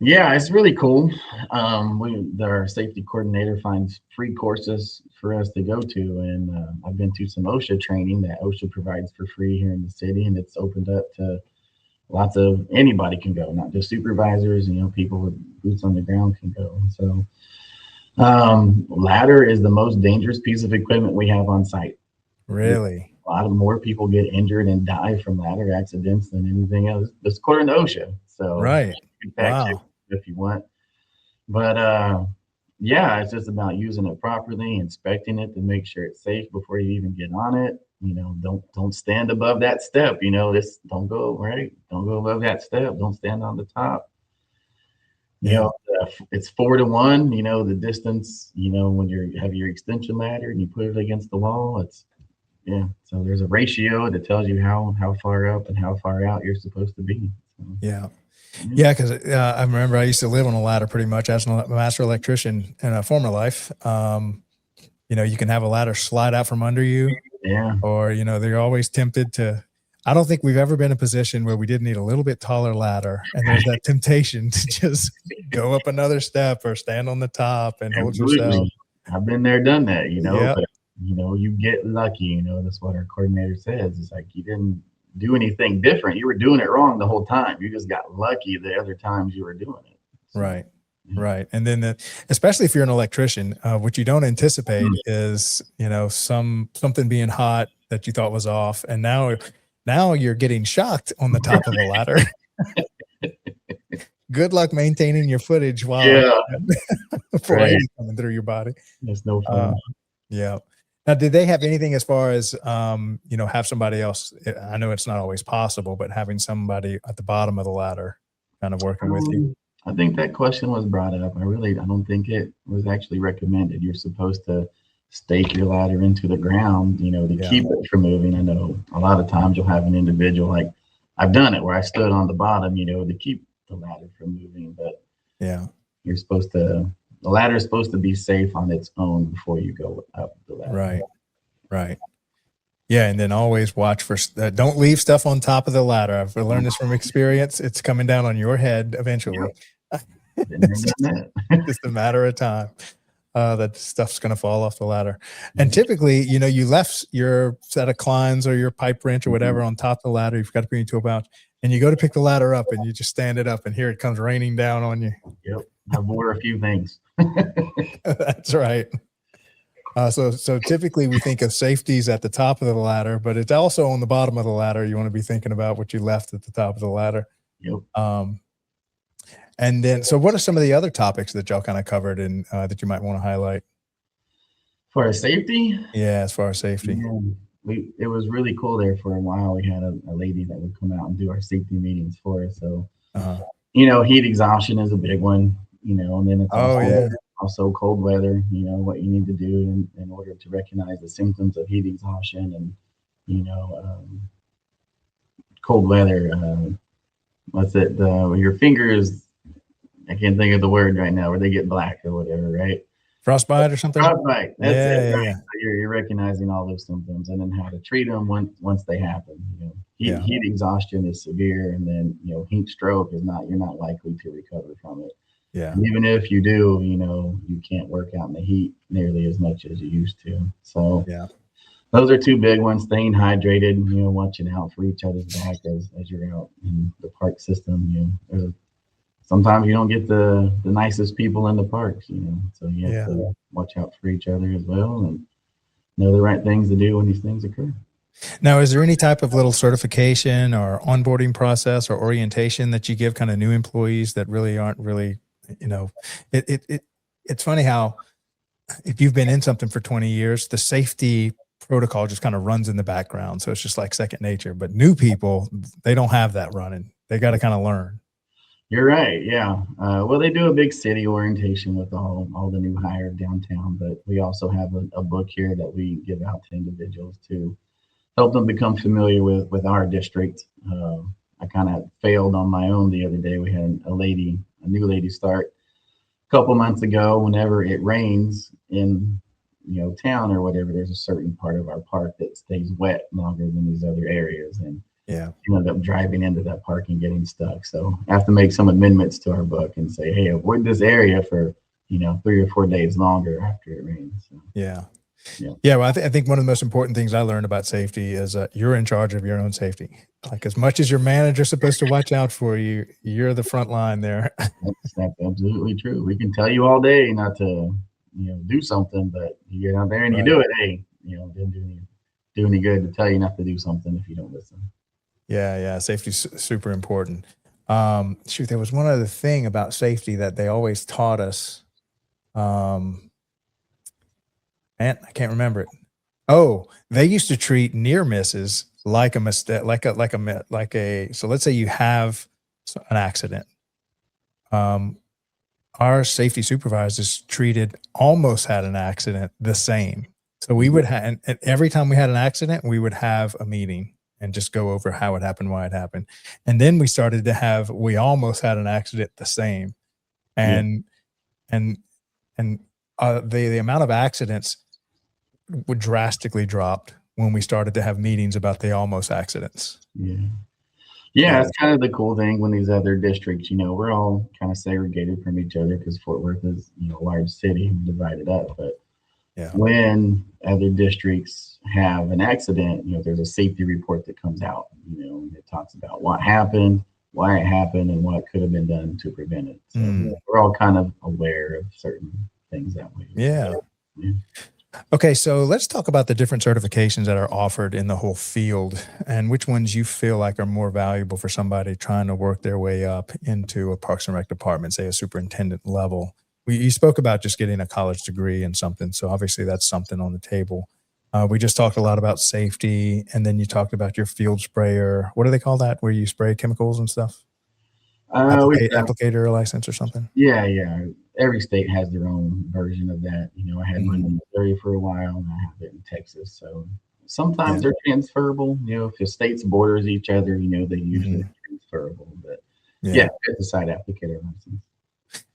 Yeah, it's really cool. Our safety coordinator finds free courses for us to go to, and I've been to some OSHA training that OSHA provides for free here in the city, and it's opened up to lots of anybody can go, not just supervisors. People with boots on the ground can go. So, ladder is the most dangerous piece of equipment we have on site. Really? A lot of more people get injured and die from ladder accidents than anything else. That's according to OSHA. So, right. you can fact check if you want. But yeah, it's just about using it properly, inspecting it to make sure it's safe before you even get on it. Don't stand above that step. Don't go above that step. Don't stand on the top. It's 4 to 1. The distance. When you have your extension ladder and you put it against the wall, so there's a ratio that tells you how far up and how far out you're supposed to be. So, yeah, because I remember I used to live on a ladder pretty much as a master electrician in a former life. You can have a ladder slide out from under you. Yeah. Or, they're always tempted to. I don't think we've ever been in a position where we didn't need a little bit taller ladder, and there's that temptation to just go up another step or stand on the top and hold yourself. I've been there, done that. Yep. But you get lucky. That's what our coordinator says. It's like you didn't do anything different. You were doing it wrong the whole time. You just got lucky the other times you were doing it. So, right. Right. And then especially if you're an electrician, what you don't anticipate is, something being hot that you thought was off. And now you're getting shocked on the top of the ladder. Good luck maintaining your footage while coming through your body. There's no fun. Yeah. Now, did they have anything as far as, have somebody else? I know it's not always possible, but having somebody at the bottom of the ladder kind of working with you. I think that question was brought up. I don't think it was actually recommended. You're supposed to stake your ladder into the ground, to keep it from moving. I know a lot of times you'll have an individual, like I've done it, where I stood on the bottom, to keep the ladder from moving. But the ladder is supposed to be safe on its own before you go up the ladder. Right. Yeah, and then always watch for, don't leave stuff on top of the ladder. I've learned this from experience. It's coming down on your head eventually. Yep. It's just a matter of time that stuff's going to fall off the ladder. And typically, you left your set of clines or your pipe wrench or whatever on top of the ladder. You've got to bring it to a bounce, and you go to pick the ladder up, and you just stand it up, and here it comes raining down on you. Yep, I've wore a few things. That's right. So typically we think of safeties at the top of the ladder, but it's also on the bottom of the ladder. You want to be thinking about what you left at the top of the ladder. Yep. And then, so what are some of the other topics that y'all kind of covered and that you might want to highlight? For our safety? Yeah, as far as safety. Yeah, it was really cool there for a while. We had a lady that would come out and do our safety meetings for us. So, heat exhaustion is a big one, and then it's also cold weather, what you need to do in order to recognize the symptoms of heat exhaustion and, cold weather. What's it? Your fingers, I can't think of the word right now, where they get black or whatever, right? Frostbite or something? Frostbite. That's it. Right? Yeah. So you're recognizing all those symptoms and then how to treat them once they happen. Heat exhaustion is severe, and then heat stroke is not. You're not likely to recover from it. Yeah. And even if you do, you can't work out in the heat nearly as much as you used to. So those are two big ones. Staying hydrated, watching out for each other's back as you're out in the park system. Sometimes you don't get the nicest people in the parks, so you have to watch out for each other as well and know the right things to do when these things occur. Now, is there any type of little certification or onboarding process or orientation that you give kind of new employees that really aren't really, it's funny how if you've been in something for 20 years, the safety protocol just kind of runs in the background. So it's just like second nature. But new people, they don't have that running. They got to kind of learn. You're right. Yeah. Well, they do a big city orientation with all the new hires downtown, but we also have a book here that we give out to individuals to help them become familiar with our district. I kind of failed on my own the other day. We had a new lady start a couple months ago. Whenever it rains in town or whatever, there's a certain part of our park that stays wet longer than these other areas, and Yeah. you end up driving into that park and getting stuck. So I have to make some amendments to our book and say, hey, avoid this area for 3 or 4 days longer after it rains. So, Yeah. Yeah. Yeah. Well, I think one of the most important things I learned about safety is you're in charge of your own safety. Like, as much as your manager's supposed to watch out for you, you're the front line there. that's absolutely true. We can tell you all day not to do something, but you get out there and you Right. do it. Hey, it didn't do any good to tell you not to do something if you don't listen. Yeah. Safety's super important. There was one other thing about safety that they always taught us. Man, I can't remember it. Oh, they used to treat near misses like a mistake, so let's say you have an accident. Our safety supervisors treated almost had an accident the same. So we would have, and every time we had an accident, we would have a meeting and just go over how it happened, why it happened. And then we started to have, we almost had an accident the same. And the amount of accidents would drastically dropped when we started to have meetings about the almost accidents. Yeah, it's kind of the cool thing when these other districts, we're all kind of segregated from each other because Fort Worth is, a large city divided up. But when other districts have an accident, there's a safety report that comes out, and it talks about what happened, why it happened, and what could have been done to prevent it. So we're all kind of aware of certain things that way. Yeah. Okay, so let's talk about the different certifications that are offered in the whole field and which ones you feel like are more valuable for somebody trying to work their way up into a Parks and Rec department, say a superintendent level. You spoke about just getting a college degree in something, so obviously that's something on the table. We just talked a lot about safety, and then you talked about your field sprayer. What do they call that, where you spray chemicals and stuff? Applicator license or something? Yeah. Every state has their own version of that. I had mine in Missouri for a while, and I have it in Texas. So sometimes they're transferable. If the states borders each other, they usually are transferable. But pesticide applicator license.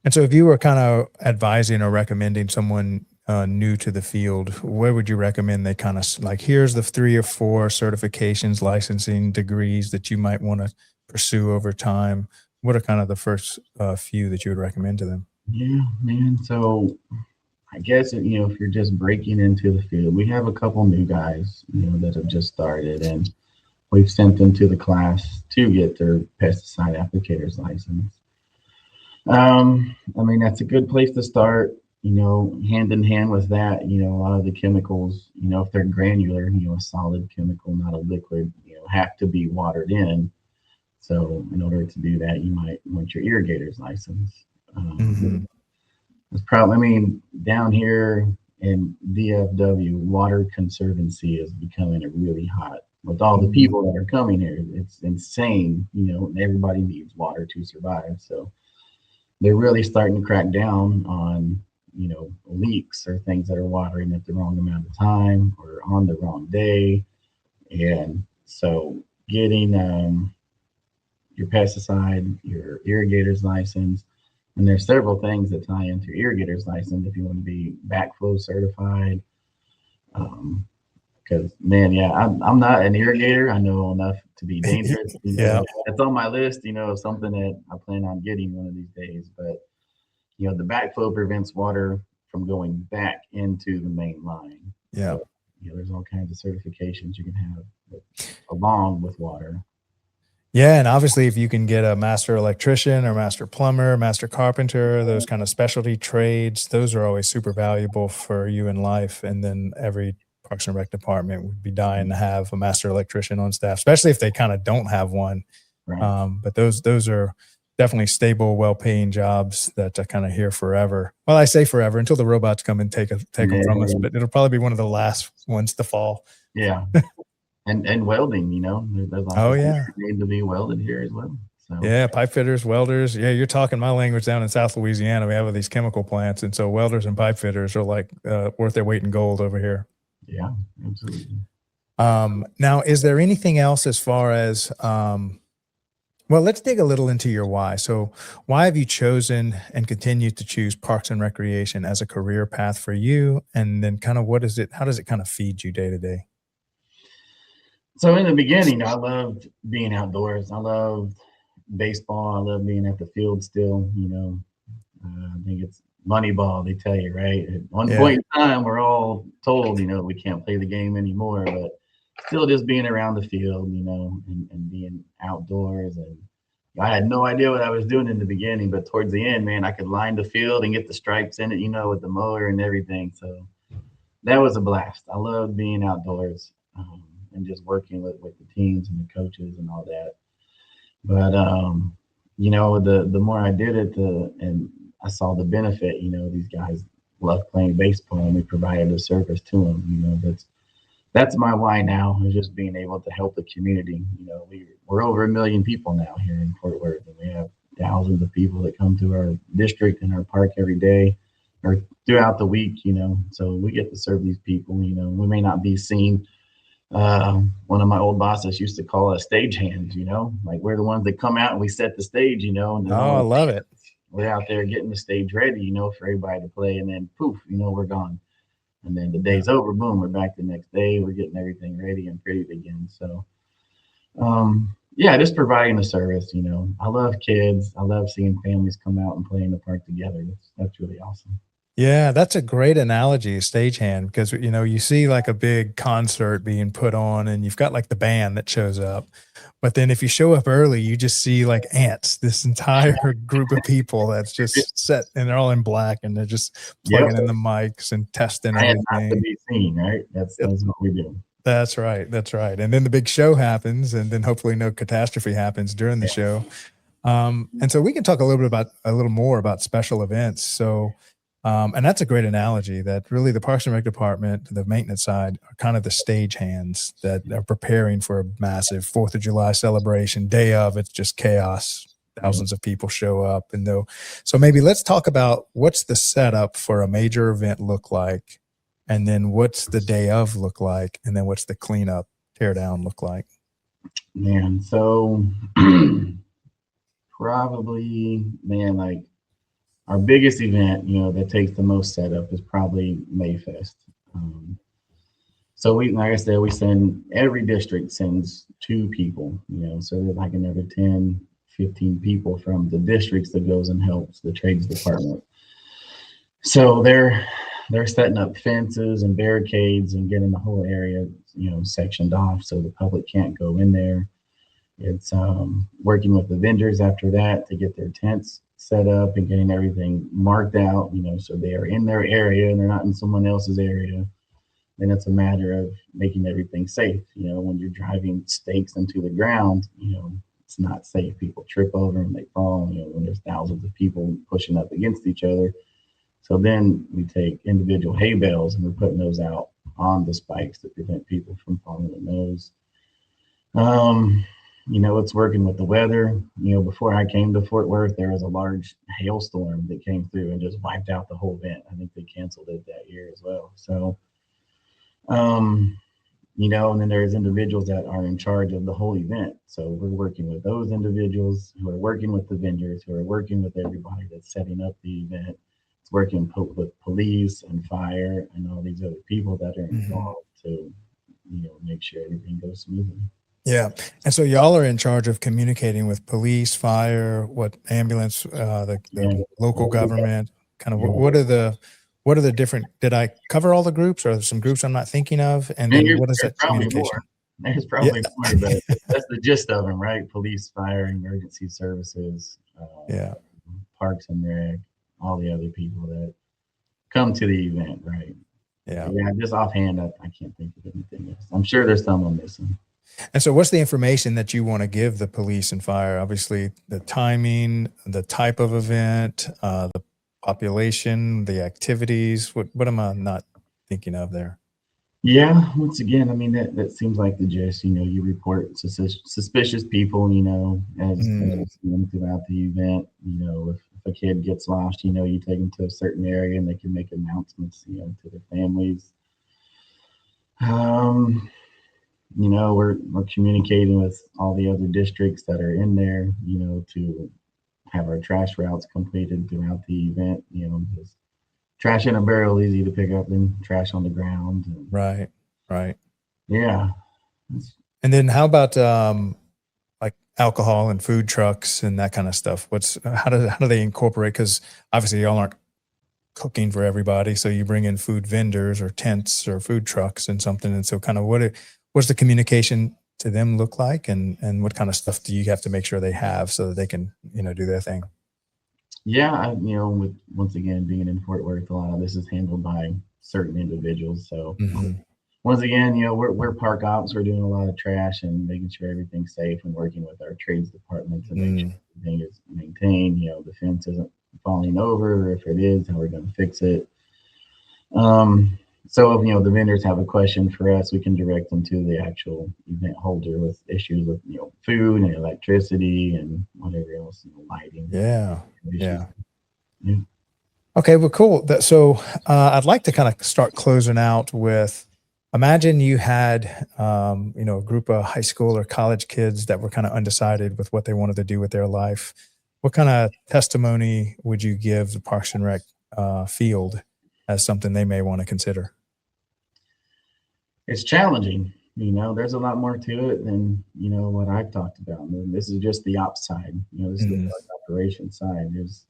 And so if you were kind of advising or recommending someone new to the field, where would you recommend they kind of like, here's the 3 or 4 certifications, licensing degrees that you might want to pursue over time? What are kind of the first few that you would recommend to them? Yeah, man. So I guess, if you're just breaking into the field, we have a couple new guys, that have just started, and we've sent them to the class to get their pesticide applicator's license. That's a good place to start, hand in hand with that, a lot of the chemicals, if they're granular, a solid chemical, not a liquid, have to be watered in. So in order to do that, you might want your irrigator's license. It's probably, down here in DFW, water conservancy is becoming a really hot with all the people that are coming here. It's insane, everybody needs water to survive. So they're really starting to crack down on, leaks or things that are watering at the wrong amount of time or on the wrong day. And so getting your pesticide, your irrigator's license, and there's several things that tie into your irrigator's license if you want to be backflow certified. Because I'm not an irrigator. I know enough to be dangerous. It's on my list, something that I plan on getting one of these days. But the backflow prevents water from going back into the main line. So, there's all kinds of certifications you can have along with water. Yeah, and obviously if you can get a master electrician or master plumber, master carpenter, those kind of specialty trades, those are always super valuable for you in life. And then every Parks and Rec department would be dying to have a master electrician on staff, especially if they kind of don't have one. Right. But those are definitely stable, well-paying jobs that are kind of here forever. Well, I say forever until the robots come and take them from us, but it'll probably be one of the last ones to fall. Yeah. And welding, there's lots Oh of things yeah. that need to be welded here as well. So Yeah, pipe fitters, welders. Yeah, you're talking my language down in South Louisiana. We have these chemical plants, and so welders and pipe fitters are like worth their weight in gold over here. yeah, absolutely. Now, is there anything else as far as well, let's dig a little into your why. So why have you chosen and continue to choose Parks and Recreation as a career path for you? And then kind of how does it kind of feed you day to day? So in the beginning, I loved being outdoors. I loved baseball. I love being at the field still. I think it's Moneyball. They tell you, right? At one Yeah. point in time, we're all told, we can't play the game anymore, but still just being around the field, and being outdoors. And I had no idea what I was doing in the beginning, but towards the end, man, I could line the field and get the stripes in it, with the mower and everything. So that was a blast. I loved being outdoors, and just working with the teams and the coaches and all that. But the more I did it, and I saw the benefit. These guys love playing baseball, and we provided a service to them. That's my why now, is just being able to help the community. We're over 1 million people now here in Fort Worth, and we have thousands of people that come to our district and our park every day or throughout the week. So we get to serve these people. We may not be seen. One of my old bosses used to call us stage hands, like we're the ones that come out and we set the stage, and Oh, I love it. we're out there getting the stage ready, for everybody to play, and then poof, we're gone. And then the day's over, boom, we're back the next day. We're getting everything ready and pretty again. So, yeah, just providing the service. I love kids. I love seeing families come out and play in the park together. That's really awesome. Yeah, that's a great analogy, stagehand, because you see like a big concert being put on and you've got like the band that shows up. But then if you show up early, you just see like ants, this entire group of people that's just set, and they're all in black, and they're just plugging in the mics and testing And not to everything. be seen, right? That's what we do. That's right. That's right. And then the big show happens, and then hopefully no catastrophe happens during the show. And so we can talk a little more about special events. So, and that's a great analogy, that really the Parks and Rec department, the maintenance side, are kind of the stage hands that are preparing for a massive 4th of July celebration. Day of, it's just chaos. Thousands of people show up. So maybe let's talk about what's the setup for a major event look like, and then what's the day of look like, and then what's the cleanup, tear down look like? Man, so probably, like our biggest event, that takes the most setup is probably Mayfest. So like I said, every district sends 2 people, so there's like another 10, 15 people from the districts that goes and helps the trades department. So they're setting up fences and barricades and getting the whole area, sectioned off so the public can't go in there. It's working with the vendors after that to get their tents set up and getting everything marked out, so they are in their area and they're not in someone else's area. Then it's a matter of making everything safe. When you're driving stakes into the ground, it's not safe. People trip over and they fall, when there's thousands of people pushing up against each other. So then we take individual hay bales and we're putting those out on the spikes to prevent people from falling in those. It's working with the weather. Before I came to Fort Worth, there was a large hailstorm that came through and just wiped out the whole event. I think they canceled it that year as well. So, and then there's individuals that are in charge of the whole event. So we're working with those individuals who are working with the vendors, who are working with everybody that's setting up the event. It's working with police and fire and all these other people that are involved to, make sure everything goes smoothly. Yeah. And so y'all are in charge of communicating with police, fire, ambulance, the local government, kind of what are the different, did I cover all the groups, or are there some groups I'm not thinking of? And then what is that communication? There's probably more, but that's the gist of them, right? Police, fire, emergency services, Parks and Rec, all the other people that come to the event, right? Yeah, just offhand, I can't think of anything else. I'm sure there's some I'm missing. And so what's the information that you want to give the police and fire? Obviously the timing, the type of event, the population, the activities. What am I not thinking of there? Yeah, once again, I mean that seems like the gist. You report suspicious people. As Mm, you see them throughout the event. If a kid gets lost, you take them to a certain area and they can make announcements, to their families. Um, we're communicating with all the other districts that are in there, to have our trash routes completed throughout the event. Just trash in a barrel easy to pick up than trash on the ground. And right, right. yeah, And then how about like alcohol and food trucks and that kind of stuff? How do they incorporate? Because obviously y'all aren't cooking for everybody, so you bring in food vendors or tents or food trucks and something. And so, kind of what's the communication to them look like, and what kind of stuff do you have to make sure they have so that they can do their thing? yeah. With once again being in Fort Worth, a lot of this is handled by certain individuals. So Hmm. once again, we're park ops. We're doing a lot of trash and making sure everything's safe and working with our trades department to make sure Mm, everything is maintained. The fence isn't falling over, or if it is, how we're going to fix it. Um, so if the vendors have a question for us, we can direct them to the actual event holder with issues with food and electricity and whatever else, lighting yeah, issues. yeah. Yeah. Okay, well, cool. So I'd like to kind of start closing out with, imagine you had, a group of high school or college kids that were kind of undecided with what they wanted to do with their life. What kind of testimony would you give the Parks and Rec field as something they may want to consider? It's challenging. There's a lot more to it than what I've talked about. And this is just the ops side. This is the Mm, park operation side. There's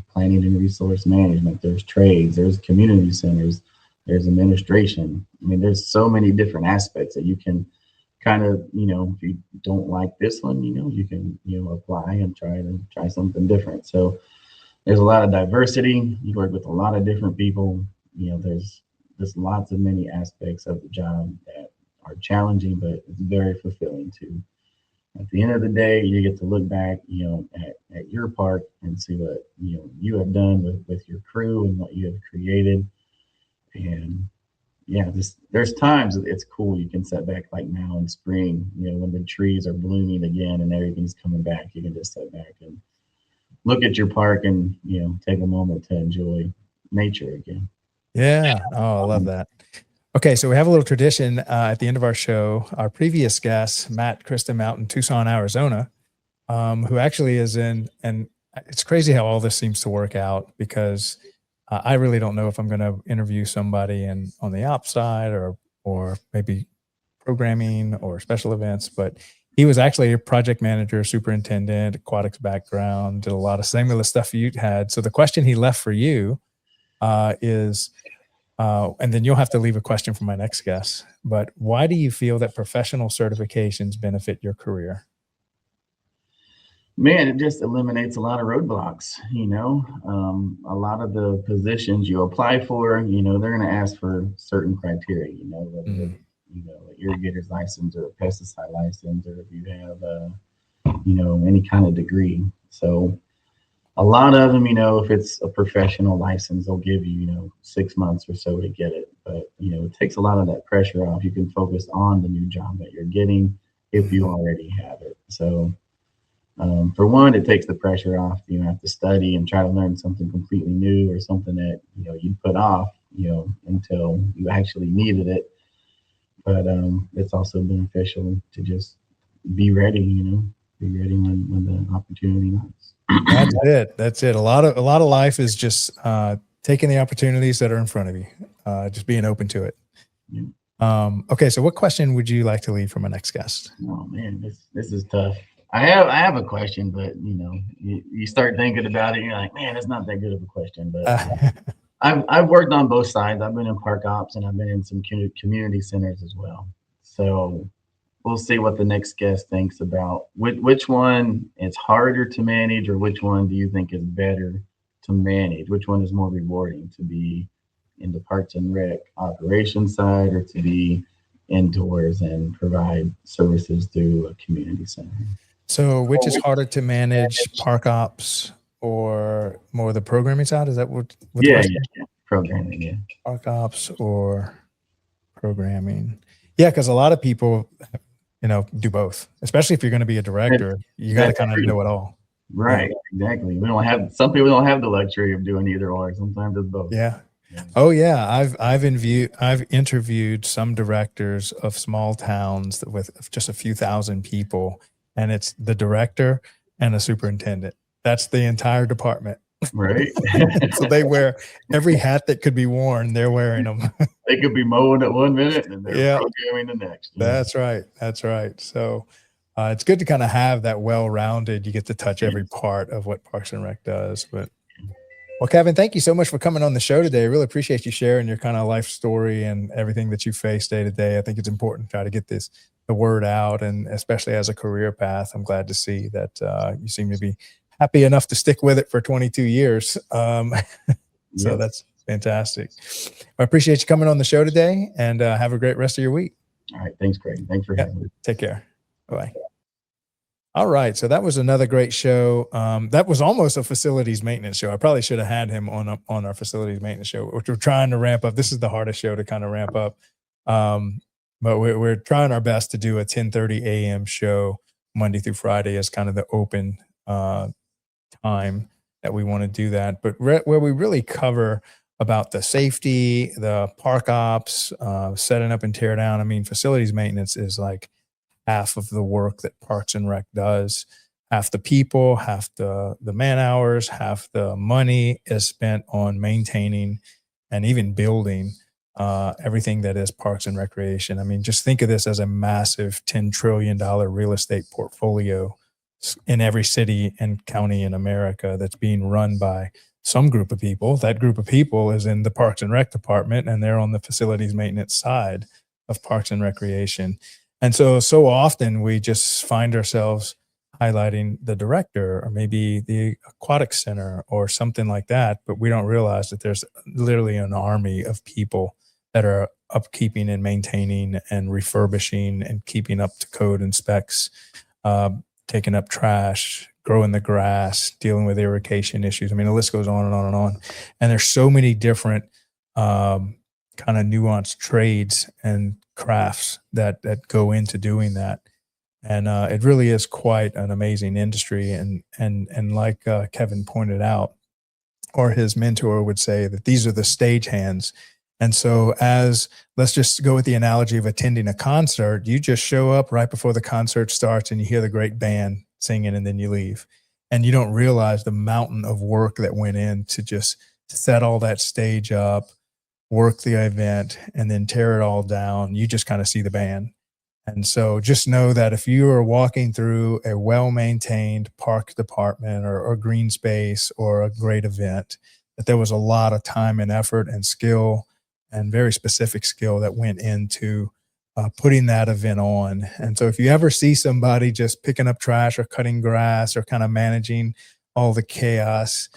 planning and resource management. There's trades. There's community centers. There's administration. I mean, there's so many different aspects that you can kind of if you don't like this one, you can apply and try something different. So there's a lot of diversity. You work with a lot of different people. There's lots of many aspects of the job that are challenging, but it's very fulfilling too. At the end of the day, you get to look back, at your park and see what you have done with your crew and what you have created. And yeah, there's times that it's cool. You can sit back like now in spring, when the trees are blooming again and everything's coming back. You can just sit back and look at your park and take a moment to enjoy nature again. yeah. Oh, I love that. Okay, so we have a little tradition at the end of our show. Our previous guest, Matt Kristen out in Tucson, Arizona, who actually is in, and it's crazy how all this seems to work out because I really don't know if I'm going to interview somebody on the ops side or maybe programming or special events, but he was actually a project manager, superintendent, aquatics background, did a lot of similar stuff you had. So the question he left for you is, and then you'll have to leave a question for my next guest, but why do you feel that professional certifications benefit your career? Man, it just eliminates a lot of roadblocks. A lot of the positions you apply for, they're going to ask for certain criteria. Whether it's Mm, an irrigator's license or a pesticide license, or if you have any kind of degree. So a lot of them, if it's a professional license, they'll give you 6 months or so to get it. But it takes a lot of that pressure off. You can focus on the new job that you're getting if you mhm. already have it. So for one, it takes the pressure off. You don't have to study and try to learn something completely new or something that you put off until you actually needed it. But it's also beneficial to just be ready. Be ready when the opportunity knocks. That's it. That's it. A lot of life is just taking the opportunities that are in front of you, just being open to it. Yeah. Okay, so what question would you like to leave for my next guest? Oh man, this is tough. I have a question, but you start thinking about it, and you're like, man, it's not that good of a question. But Uh, I've worked on both sides. I've been in park ops and I've been in some community centers as well. So we'll see what the next guest thinks about which one is harder to manage, or which one do you think is better to manage? Which one is more rewarding, to be in the Parks and Rec operations side, or to be indoors and provide services through a community center. So which is harder to manage, park ops or more the programming side? Is that what the Yeah, question? yeah, programming, yeah. Park ops or programming? Yeah, because a lot of people, do both, especially if you're going to be a director. You got to That's kind of true. know it all. Right, exactly. Some people don't have the luxury of doing either or. Sometimes it's both. Yeah. Yeah. Oh yeah, I've interviewed some directors of small towns with just a few thousand people, and it's the director and a superintendent. That's the entire department. Right. So they wear every hat that could be worn. They're wearing them. They could be mowing at one minute and they're Yeah. programming the next. That's right. That's right. So it's good to kind of have that well-rounded. You get to touch every part of what Parks and Rec does. But well, Kevin, thank you so much for coming on the show today. I really appreciate you sharing your kind of life story and everything that you face day to day. I think it's important to try to get the word out, and especially as a career path, I'm glad to see that you seem to be happy enough to stick with it for 22 years. So that's fantastic. I appreciate you coming on the show today, and have a great rest of your week. All right. Thanks, Craig. Thanks for having me. Take care. Bye. All right. So that was another great show. That was almost a facilities maintenance show. I probably should have had him on our facilities maintenance show, which we're trying to ramp up. This is the hardest show to kind of ramp up. But we're trying our best to do a 10:30 a.m. show Monday through Friday as kind of the open time that we want to do that. But where we really cover about the safety, the park ops, setting up and tear down. I mean, facilities maintenance is like half of the work that Parks and Rec does. Half the people, half the man hours, half the money is spent on maintaining and even building everything that is Parks and Recreation. I mean, just think of this as a massive $10 trillion real estate portfolio in every city and county in America that's being run by some group of people. That group of people is in the Parks and Rec department, and they're on the facilities maintenance side of Parks and Recreation. And so often we just find ourselves highlighting the director or maybe the aquatic center or something like that, but we don't realize that there's literally an army of people that are upkeeping and maintaining and refurbishing and keeping up to code and specs, taking up trash, growing the grass, dealing with irrigation issues. I mean, the list goes on and on and on. And there's so many different kind of nuanced trades and crafts that go into doing that. And it really is quite an amazing industry. And like Kevin pointed out, or his mentor would say, that these are the stagehands. And so let's just go with the analogy of attending a concert. You just show up right before the concert starts and you hear the great band singing and then you leave. And you don't realize the mountain of work that went in to just set all that stage up, work the event, and then tear it all down. You just kind of see the band. And so just know that if you are walking through a well-maintained park department or green space or a great event, that there was a lot of time and effort and skill and very specific skill that went into putting that event on. And so if you ever see somebody just picking up trash or cutting grass or kind of managing all the chaos,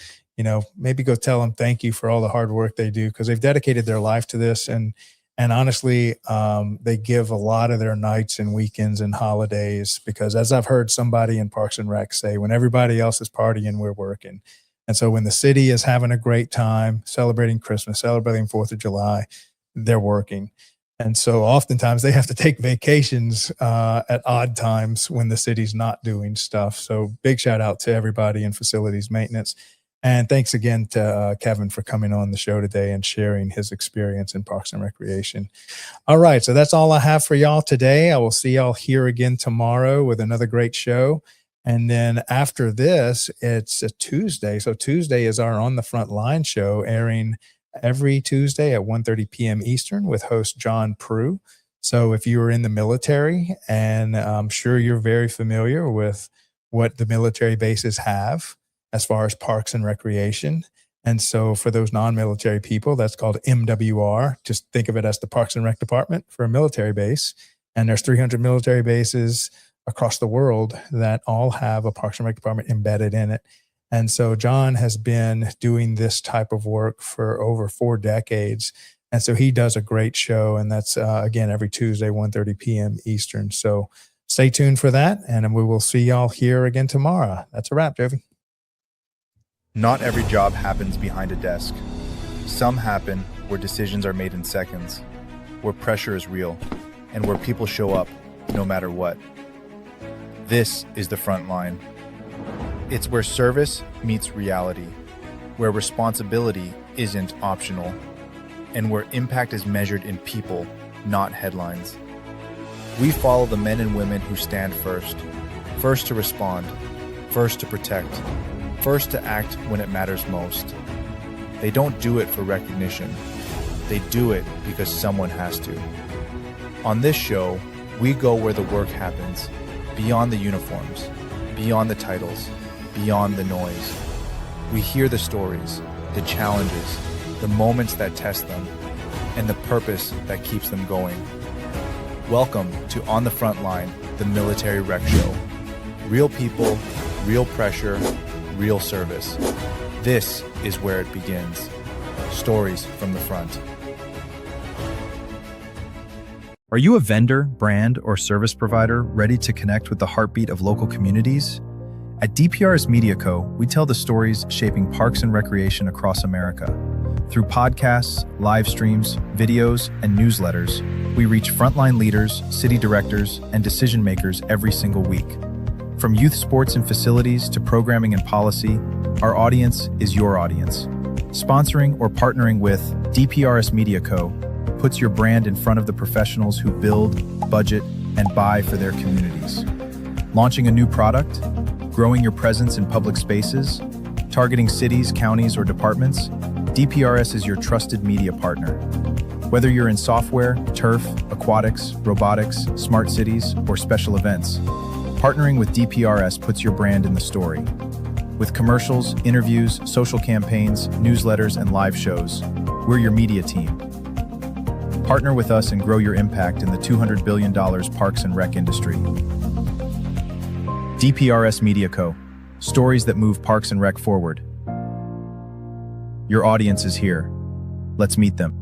maybe go tell them thank you for all the hard work they do, because they've dedicated their life to this. And honestly, they give a lot of their nights and weekends and holidays, because as I've heard somebody in Parks and Rec say, when everybody else is partying, we're working. And so when the city is having a great time, celebrating Christmas, celebrating 4th of July, they're working. And so oftentimes they have to take vacations at odd times when the city's not doing stuff. So big shout out to everybody in facilities maintenance. And thanks again to Kevin for coming on the show today and sharing his experience in Parks and Recreation. All right, so that's all I have for y'all today. I will see y'all here again tomorrow with another great show. And then after this, it's a Tuesday. So Tuesday is our On the Front Line show, airing every Tuesday at 1:30 p.m. Eastern with host John Prue. So if you are in the military, and I'm sure you're very familiar with what the military bases have as far as Parks and Recreation. And so for those non-military people, that's called MWR. Just think of it as the Parks and Rec department for a military base. And there's 300 military bases across the world that all have a Parks and Rec department embedded in it. And so John has been doing this type of work for over 4 decades, And so he does a great show, and that's again every Tuesday, 1:30 p.m. Eastern. So stay tuned for that, and we will see y'all here again tomorrow. That's a wrap, Jovi. Not every job happens behind a desk. Some happen where decisions are made in seconds, where pressure is real, and where people show up no matter what. This is the front line. It's where service meets reality, where responsibility isn't optional, and where impact is measured in people, not headlines. We follow the men and women who stand first to respond, first to protect, first to act when it matters most. They don't do it for recognition. They do it because someone has to. On this show, we go where the work happens, beyond the uniforms, beyond the titles, beyond the noise. We hear the stories, the challenges, the moments that test them, and the purpose that keeps them going. Welcome to On the Front Line, the Military Rec Show. Real people, real pressure, real service. This is where it begins. Stories from the front. Are you a vendor, brand, or service provider ready to connect with the heartbeat of local communities? At DPRS Media Co., we tell the stories shaping parks and recreation across America. Through podcasts, live streams, videos, and newsletters, we reach frontline leaders, city directors, and decision makers every single week. From youth sports and facilities to programming and policy, our audience is your audience. Sponsoring or partnering with DPRS Media Co. puts your brand in front of the professionals who build, budget, and buy for their communities. Launching a new product, growing your presence in public spaces, targeting cities, counties, or departments, DPRS is your trusted media partner. Whether you're in software, turf, aquatics, robotics, smart cities, or special events, partnering with DPRS puts your brand in the story. With commercials, interviews, social campaigns, newsletters, and live shows, we're your media team. Partner with us and grow your impact in the $200 billion parks and rec industry. DPRS Media Co. Stories that move parks and rec forward. Your audience is here. Let's meet them.